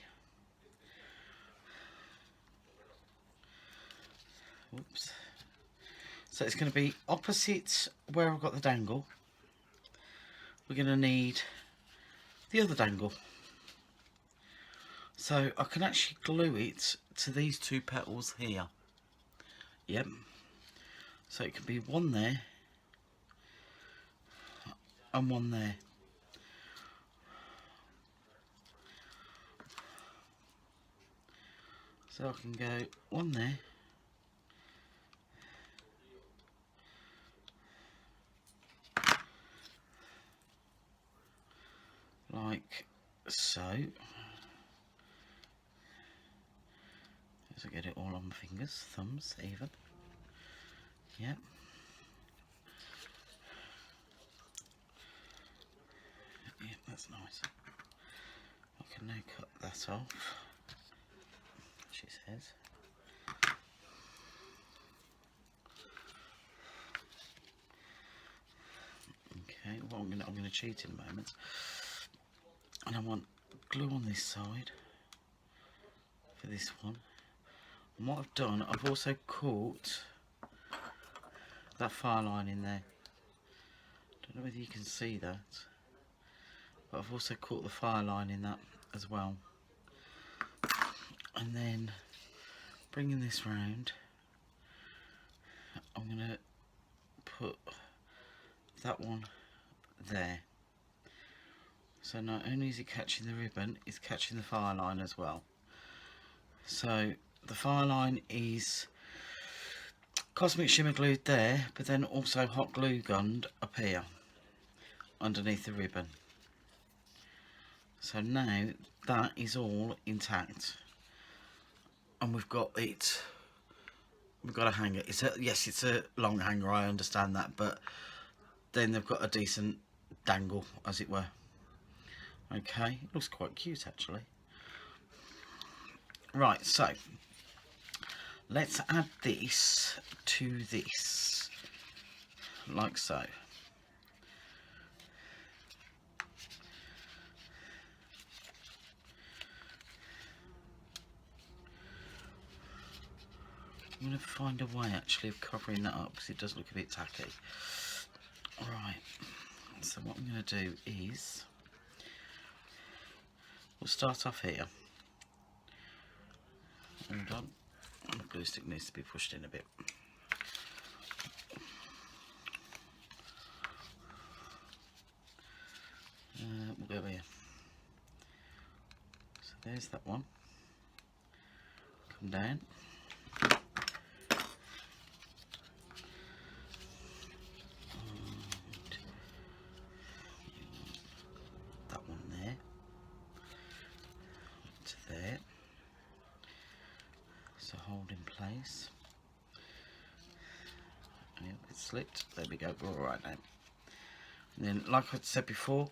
Oops. So it's going to be opposite where I've got the dangle. We're going to need the other dangle. So I can actually glue it to these two petals here. Yep. So it can be one there and one there. So I can go one there So, as I get it all on my fingers, thumbs even. Yep. Yeah, that's nice. I can now cut that off, she says. Okay, well I'm gonna cheat in a moment. And I want glue on this side for this one. And what I've done, I've also caught that fire line in there. Don't know whether you can see that, but I've also caught the fire line in that as well. And then bringing this round, I'm going to put that one there. So not only is it catching the ribbon, it's catching the fire line as well. So the fire line is Cosmic Shimmer glued there, but then also hot glue gunned up here underneath the ribbon. So now that is all intact, and we've got it. We've got a hanger. Yes, it's a long hanger. I understand that, but then they've got a decent dangle, as it were. Okay, it looks quite cute actually. Right, so let's add this to this, like so. I'm going to find a way actually of covering that up because it does look a bit tacky. Alright, so what I'm going to do is, we'll start off here. Hold on, the glue stick needs to be pushed in a bit. We'll go here. So there's that one. Come down. That one there. To there. So hold in place. Yep, it's slipped. There we go. We're all right now. And then, like I said before,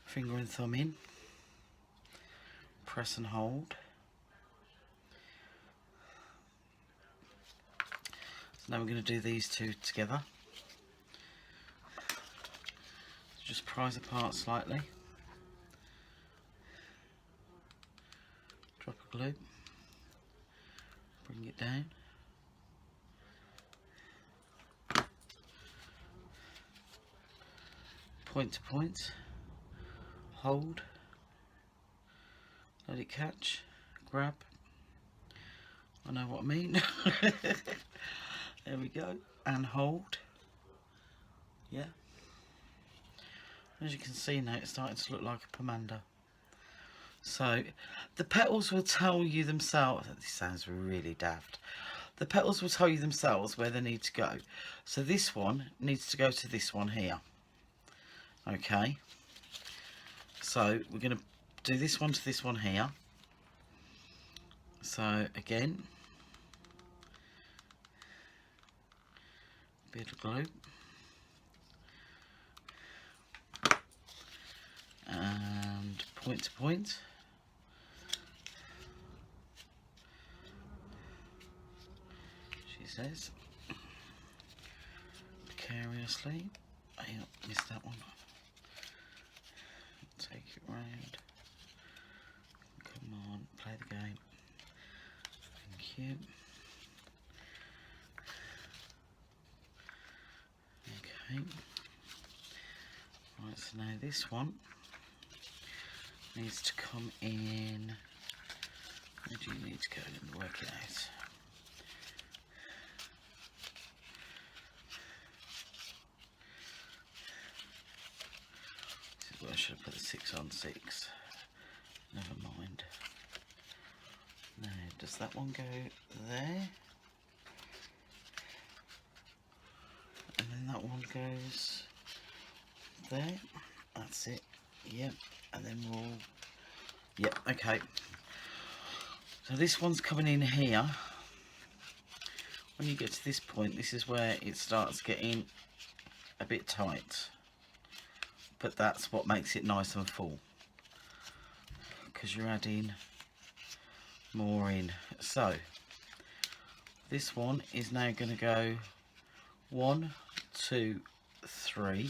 finger and thumb in. Press and hold. So now we're going to do these two together. So just prise apart slightly. Drop a glue. Bring it down. Point to point. Hold. Let it catch. Grab. I know what I mean. There we go. And hold. Yeah. As you can see now, it's starting to look like a pomander. So the petals will tell you themselves. This sounds really daft. The petals will tell you themselves where they need to go. So this one needs to go to this one here. Okay. So we're going to do this one to this one here. So again, bit of glue. And point to point. She says. Precariously. I missed that one. Take it round. Come on, play the game. Thank you. Okay. Right, so now this one needs to come in. Where do you need to go and work it out? This is where I should have put the 6 on 6. Never mind. Now, does that one go there? And then that one goes there. That's it. Yep. And then we'll Yep, okay. So this one's coming in here. When you get to this point, this is where it starts getting a bit tight. But that's what makes it nice and full, because you're adding more in. So this one is now going to go 1, 2, 3.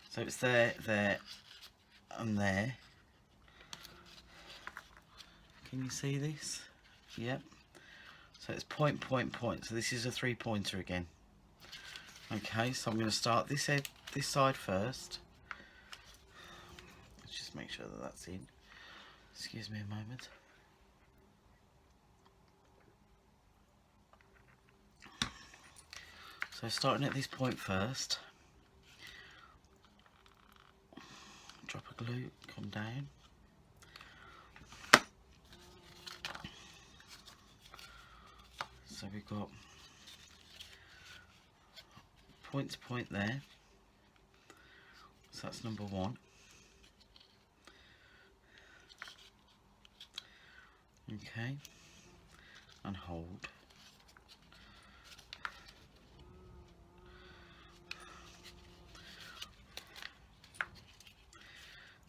So it's there, there, and there. Can you see this? Yep. So it's point, point, point. So this is a 3-pointer again. Okay, so I'm going to start this side first. Let's just make sure that that's in. Excuse me a moment. So starting at this point first. Drop a glue, come down. So we've got point to point there. So that's number 1. Okay, and hold.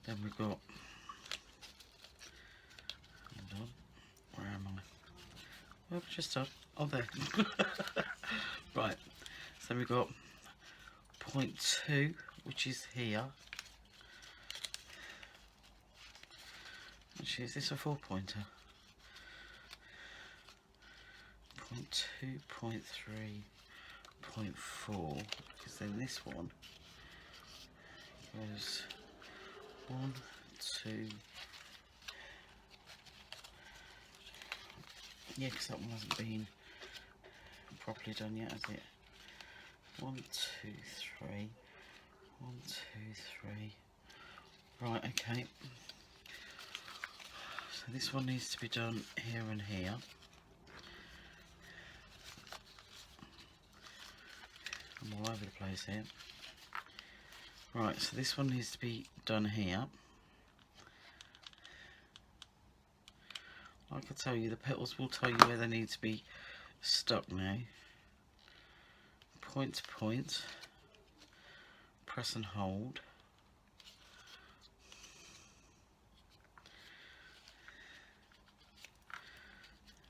Then we've got, hold on, where am I? Well, just done. Oh, there. Right, so we've got point 2, which is here. Actually, is this a 4-pointer? Point 2, point 3, point 4, because then this one goes 1, 2. Yeah, because that one hasn't been properly done yet, has it? 1, 2, 3. 1, 2, 3. Right, okay. So this one needs to be done here and here. I'm all over the place here. Right, so this one needs to be done here. Like I tell you, the petals will tell you where they need to be stuck now. Point to point, press and hold.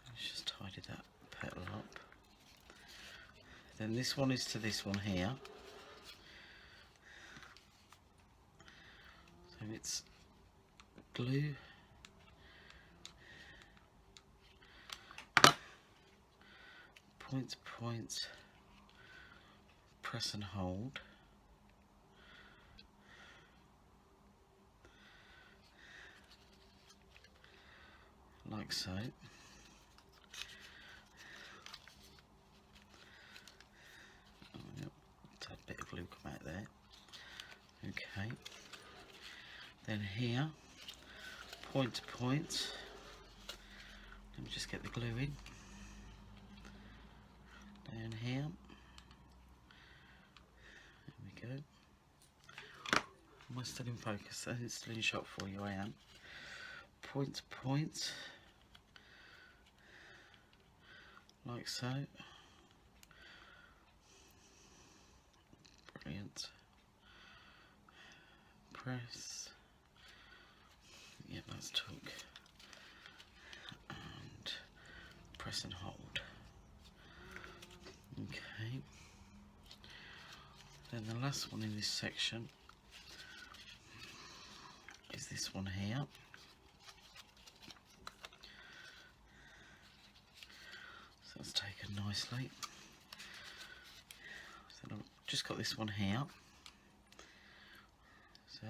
Let's just tidy that petal up. Then this one is to this one here. So it's glue, point to point, press and hold. Like so. Oh, yep. A bit of glue come out there. Okay. Then here, point to point. Let me just get the glue in. Down here. There we go. Am I still in focus? It's still in shot for you, I am. Point to point. Like so. Brilliant. Press. Yep, that's took. And press and hold. Okay. Then the last one in this section is this one here. So that's taken nicely. So I've just got this one here. So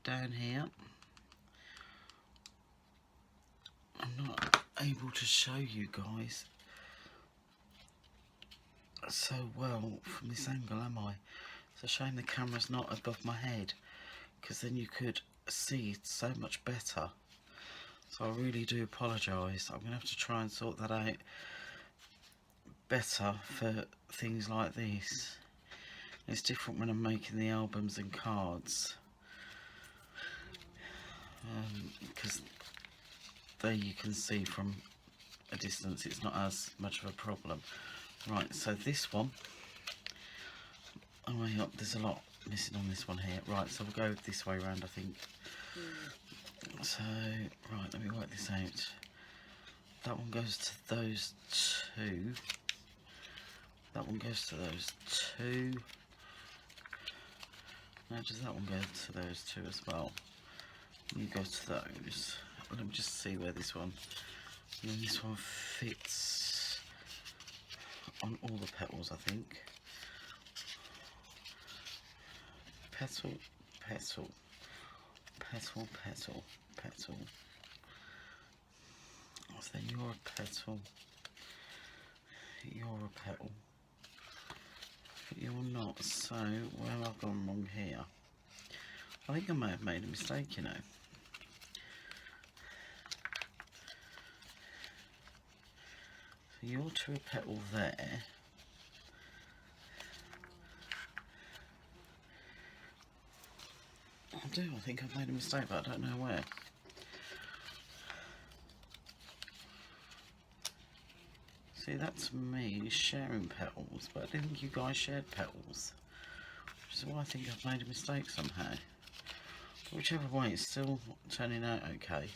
down here, I'm not able to show you guys so well from this angle, am I? It's a shame the camera's not above my head, because then you could see it so much better. So I really do apologise. I'm going to have to try and sort that out better for things like this. It's different when I'm making the albums and cards. because there you can see from a distance it's not as much of a problem. Right, so this one, oh way up, there's a lot missing on this one here. Right, so we'll go this way around, I think. So, right, let me work this out. That one goes to those two. That one goes to those two. Now does that one go to those two as well? You go to those. Let me just see where this one, and then this one fits on all the petals, I think. Petal, petal, petal, petal, petal. So then you're a petal, you're a petal, but you're not. So where have I gone wrong here? I think I may have made a mistake, you know. So you're to a petal there. I think I've made a mistake, but I don't know where. See, that's me sharing petals, but I didn't think you guys shared petals, which is why I think I've made a mistake somehow. But whichever way, it's still turning out okay.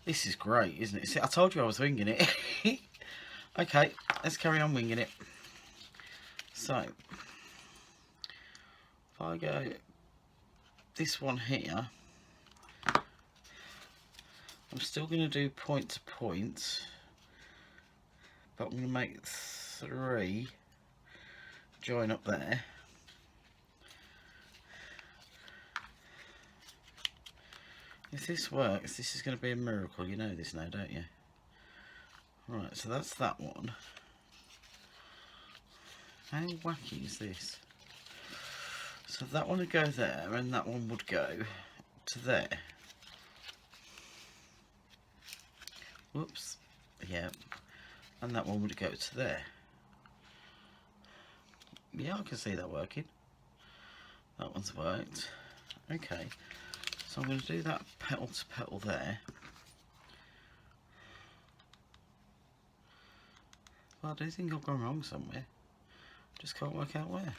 This is great, isn't it? See, I told you I was winging it. Okay, let's carry on winging it. So, if I go this one here, I'm still going to do point to point, but I'm going to make 3 join up there. If this works, this is going to be a miracle. You know this now, don't you? Right, so that's that one. How wacky is this? So that one would go there, and that one would go to there. Whoops. Yeah. And that one would go to there. Yeah, I can see that working. That one's worked. Okay. So I'm going to do that petal to petal there. Well, I do think I've gone wrong somewhere. Just can't work out where.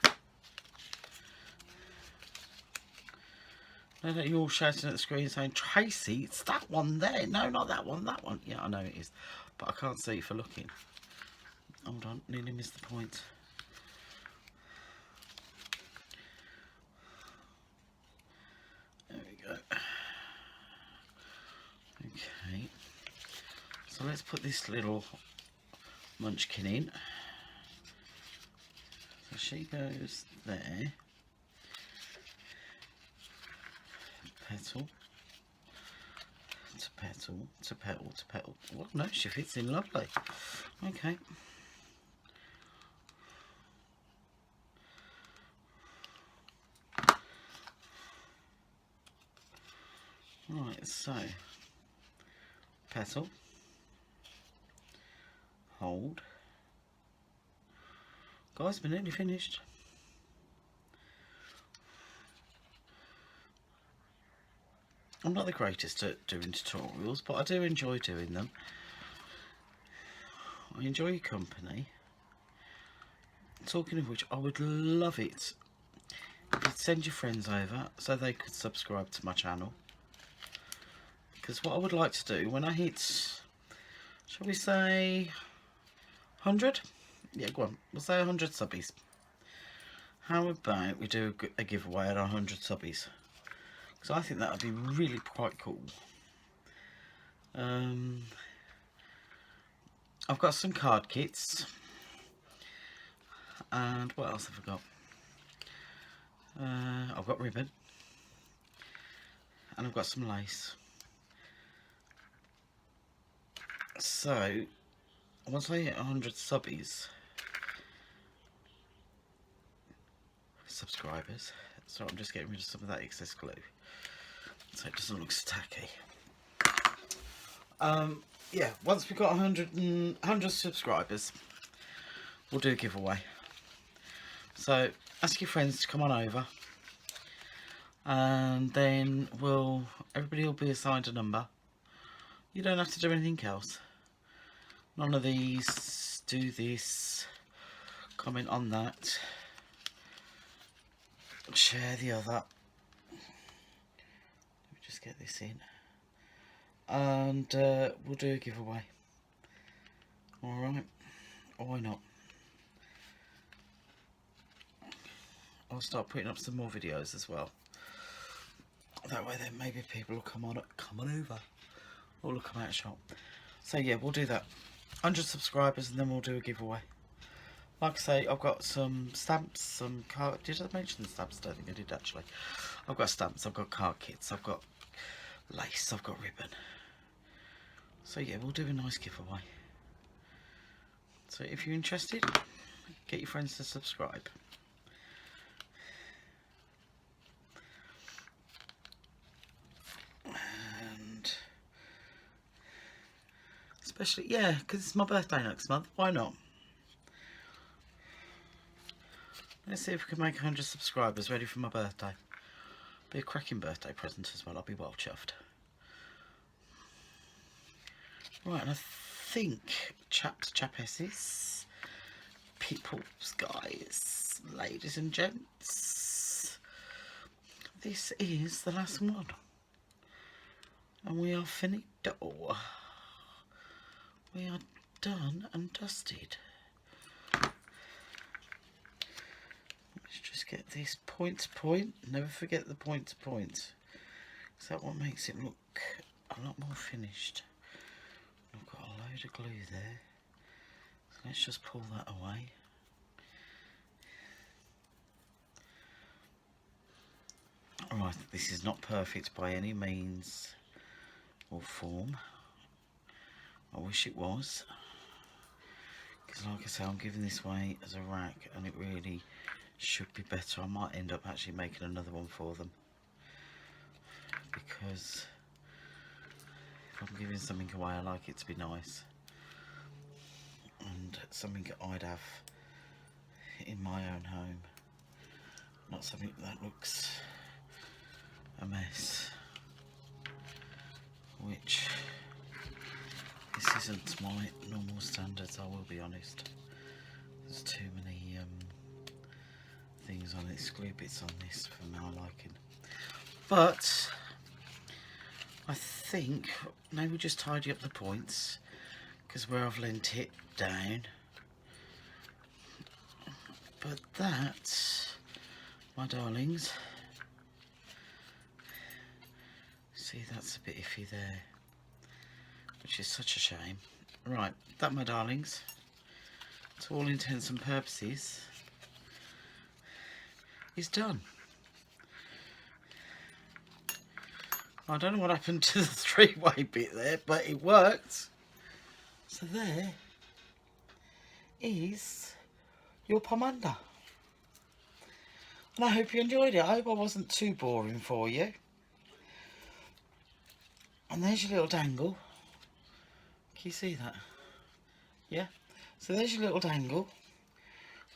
Now that you're all shouting at the screen saying, Tracy, it's that one there. No, not that one, that one. Yeah, I know it is. But I can't see for looking. Hold on, nearly missed the point. There we go. Okay. So let's put this little munchkin in. So she goes there. Petal to petal to petal to petal. Well, no, she fits in lovely. Okay. Right, so petal, hold. Guys, we're nearly finished. I'm not the greatest at doing tutorials, but I do enjoy doing them. I enjoy your company. Talking of which, I would love it if you'd send your friends over so they could subscribe to my channel. Because what I would like to do, when I hit, shall we say, 100? Yeah, go on, we'll say 100 subbies. How about we do a giveaway at 100 subbies? Because I think that would be really quite cool. I've got some card kits. And what else have I got? I've got ribbon. And I've got some lace. So, once I hit 100 subbies, subscribers, so I'm just getting rid of some of that excess glue so it doesn't look so tacky. Yeah, once we've got 100 subscribers, we'll do a giveaway. So ask your friends to come on over. and then everybody will be assigned a number. You don't have to do anything else. None of these, do this, comment on that, share the other. Let me just get this in, and we'll do a giveaway. Alright, why not? I'll start putting up some more videos as well. That way then maybe people will come on over, or look come out shop. So yeah, we'll do that. 100 subscribers and then we'll do a giveaway. Like I say, I've got some stamps, some card. Did I mention the stamps? I don't think I did actually. I've got stamps, I've got card kits, I've got lace, I've got ribbon. So yeah, we'll do a nice giveaway. So if you're interested, get your friends to subscribe. And especially, yeah, because it's my birthday next month, why not? Let's see if we can make 100 subscribers ready for my birthday. Be a cracking birthday present as well, I'll be well chuffed. Right, and I think, chaps, chapesses, peoples, guys, ladies and gents, this is the last one. And we are finito. We are done and dusted. Let's just get this point to point. Never forget the point to point. Because that one makes it look a lot more finished. I've got a load of glue there. So let's just pull that away. Alright, this is not perfect by any means or form. I wish it was. Because like I say, I'm giving this away as a rack and it really should be better. I might end up actually making another one for them. Because if I'm giving something away, I like it to be nice. And something I'd have in my own home. Not something that looks a mess. Which, this isn't my normal standards, I will be honest. There's too many things on this, glue bits on this for my liking. But I think now we just tidy up the points, because where I've lent it down. But that, my darlings, see, that's a bit iffy there, which is such a shame. Right, that, my darlings, to all intents and purposes, is done. I don't know what happened to the three-way bit there, but it worked. So there is your Pomander. And I hope you enjoyed it. I hope I wasn't too boring for you. And there's your little dangle. Can you see that? Yeah? So there's your little dangle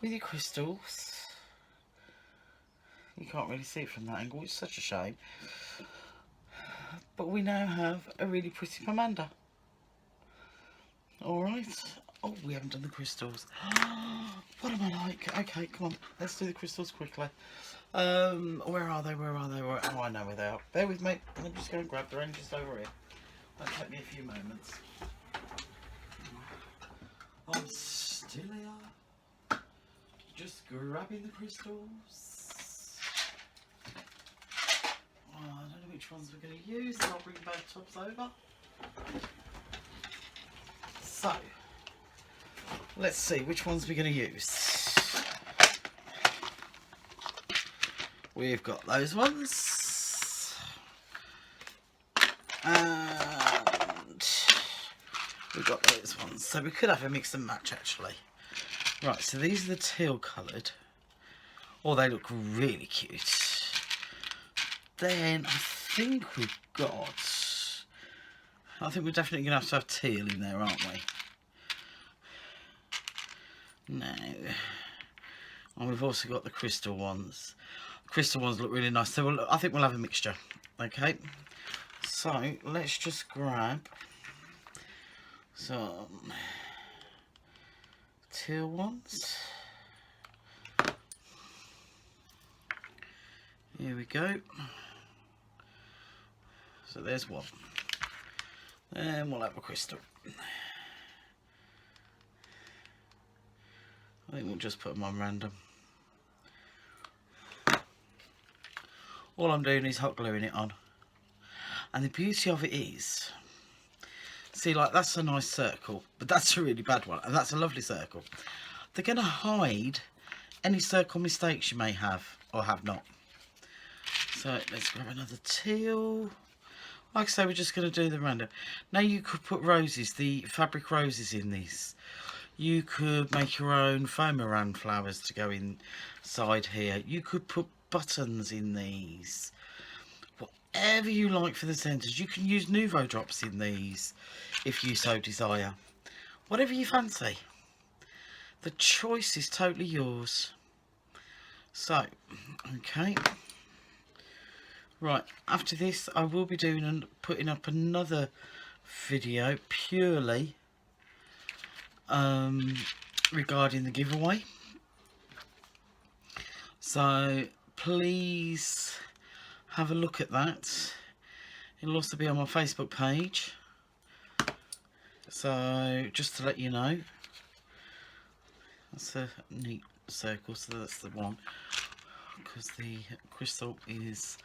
with your crystals. You can't really see it from that angle, it's such a shame. But we now have a really pretty Pomander. Alright. Oh, we haven't done the crystals. What am I like? Okay, come on. Let's do the crystals quickly. Where are they? Oh, I know where they are. Bear with me. Let me just go and grab the range just over here. That'll take me a few moments. I'm still here. Just grabbing the crystals. Oh, I don't know which ones we're going to use. I'll bring both tops over. So, let's see which ones we're going to use. We've got those ones. And we've got those ones. So we could have a mix and match actually. Right, so these are the teal coloured. Oh, they look really cute. Then I think we've got, I think we're definitely going to have teal in there, aren't we? No. And we've also got the crystal ones. crystal ones look really nice. So I think we'll have a mixture. Okay, so let's just grab some teal ones. Here we go. So there's one. And we'll have a crystal. I think we'll just put them on random. All I'm doing is hot gluing it on. And the beauty of it is, see, like that's a nice circle, but that's a really bad one, and that's a lovely circle. They're going to hide any circle mistakes you may have or have not. So let's grab another teal. Like I say, we're just going to do the random. Now you could put roses, the fabric roses in these. You could make your own foamerand flowers to go inside here. You could put buttons in these. Whatever you like for the centres. You can use Nouveau drops in these if you so desire. Whatever you fancy. The choice is totally yours. So, okay. Right, after this I will be doing and putting up another video purely regarding the giveaway. So please have a look at that. It'll also be on my Facebook page. So just to let you know, that's a neat circle, so that's the one, because the crystal is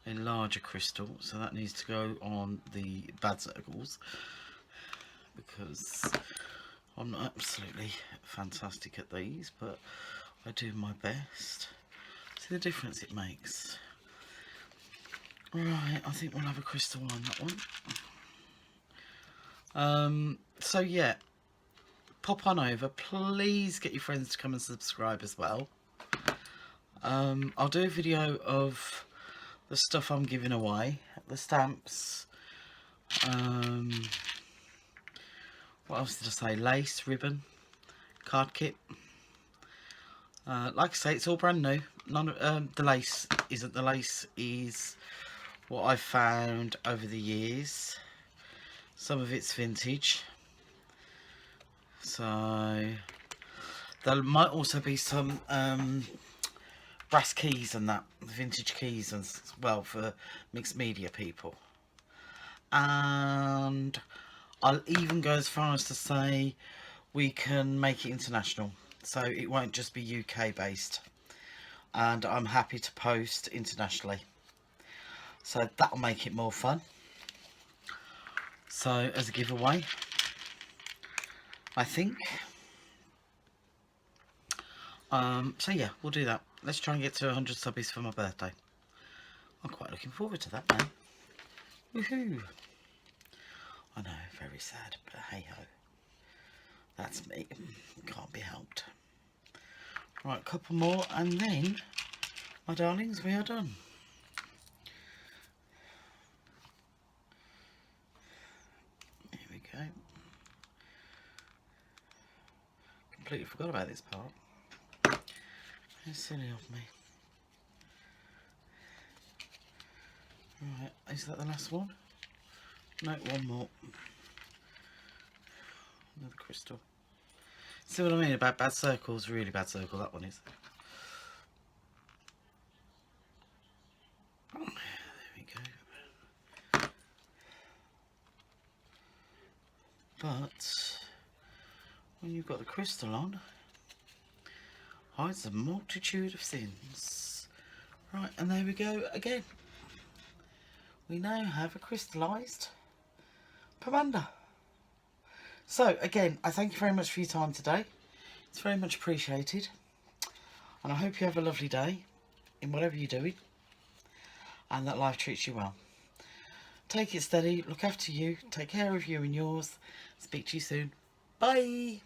a larger crystal, so that needs to go on the bad circles, because I'm not absolutely fantastic at these, but I do my best. See the difference it makes. Right, I think we'll have a crystal on that one. So yeah, pop on over. Please get your friends to come and subscribe as well. I'll do a video of the stuff I'm giving away, the stamps. What else did I say? Lace, ribbon, card kit. Like I say, it's all brand new. None of the lace isn't. The lace is what I've found over the years. Some of it's vintage. So there might also be some brass keys and that, vintage keys as well for mixed media people. And I'll even go as far as to say we can make it international, so it won't just be UK based, and I'm happy to post internationally, so that'll make it more fun. So as a giveaway, I think so yeah, we'll do that. Let's try and get to 100 subbies for my birthday. I'm quite looking forward to that now. Woohoo! I know, very sad, but hey ho. That's me. Can't be helped. Right, a couple more and then, my darlings, we are done. Here we go. Completely forgot about this part. How silly of me. Right, is that the last one? No, one more. Another crystal. See what I mean about bad circles? Really bad circle, that one is. There we go. But when you've got the crystal on, hides a multitude of sins. Right, and there we go again. We now have a crystallised Pomander. So again, I thank you very much for your time today. It's very much appreciated. And I hope you have a lovely day in whatever you're doing, and that life treats you well. Take it steady, look after you, take care of you and yours. Speak to you soon. Bye.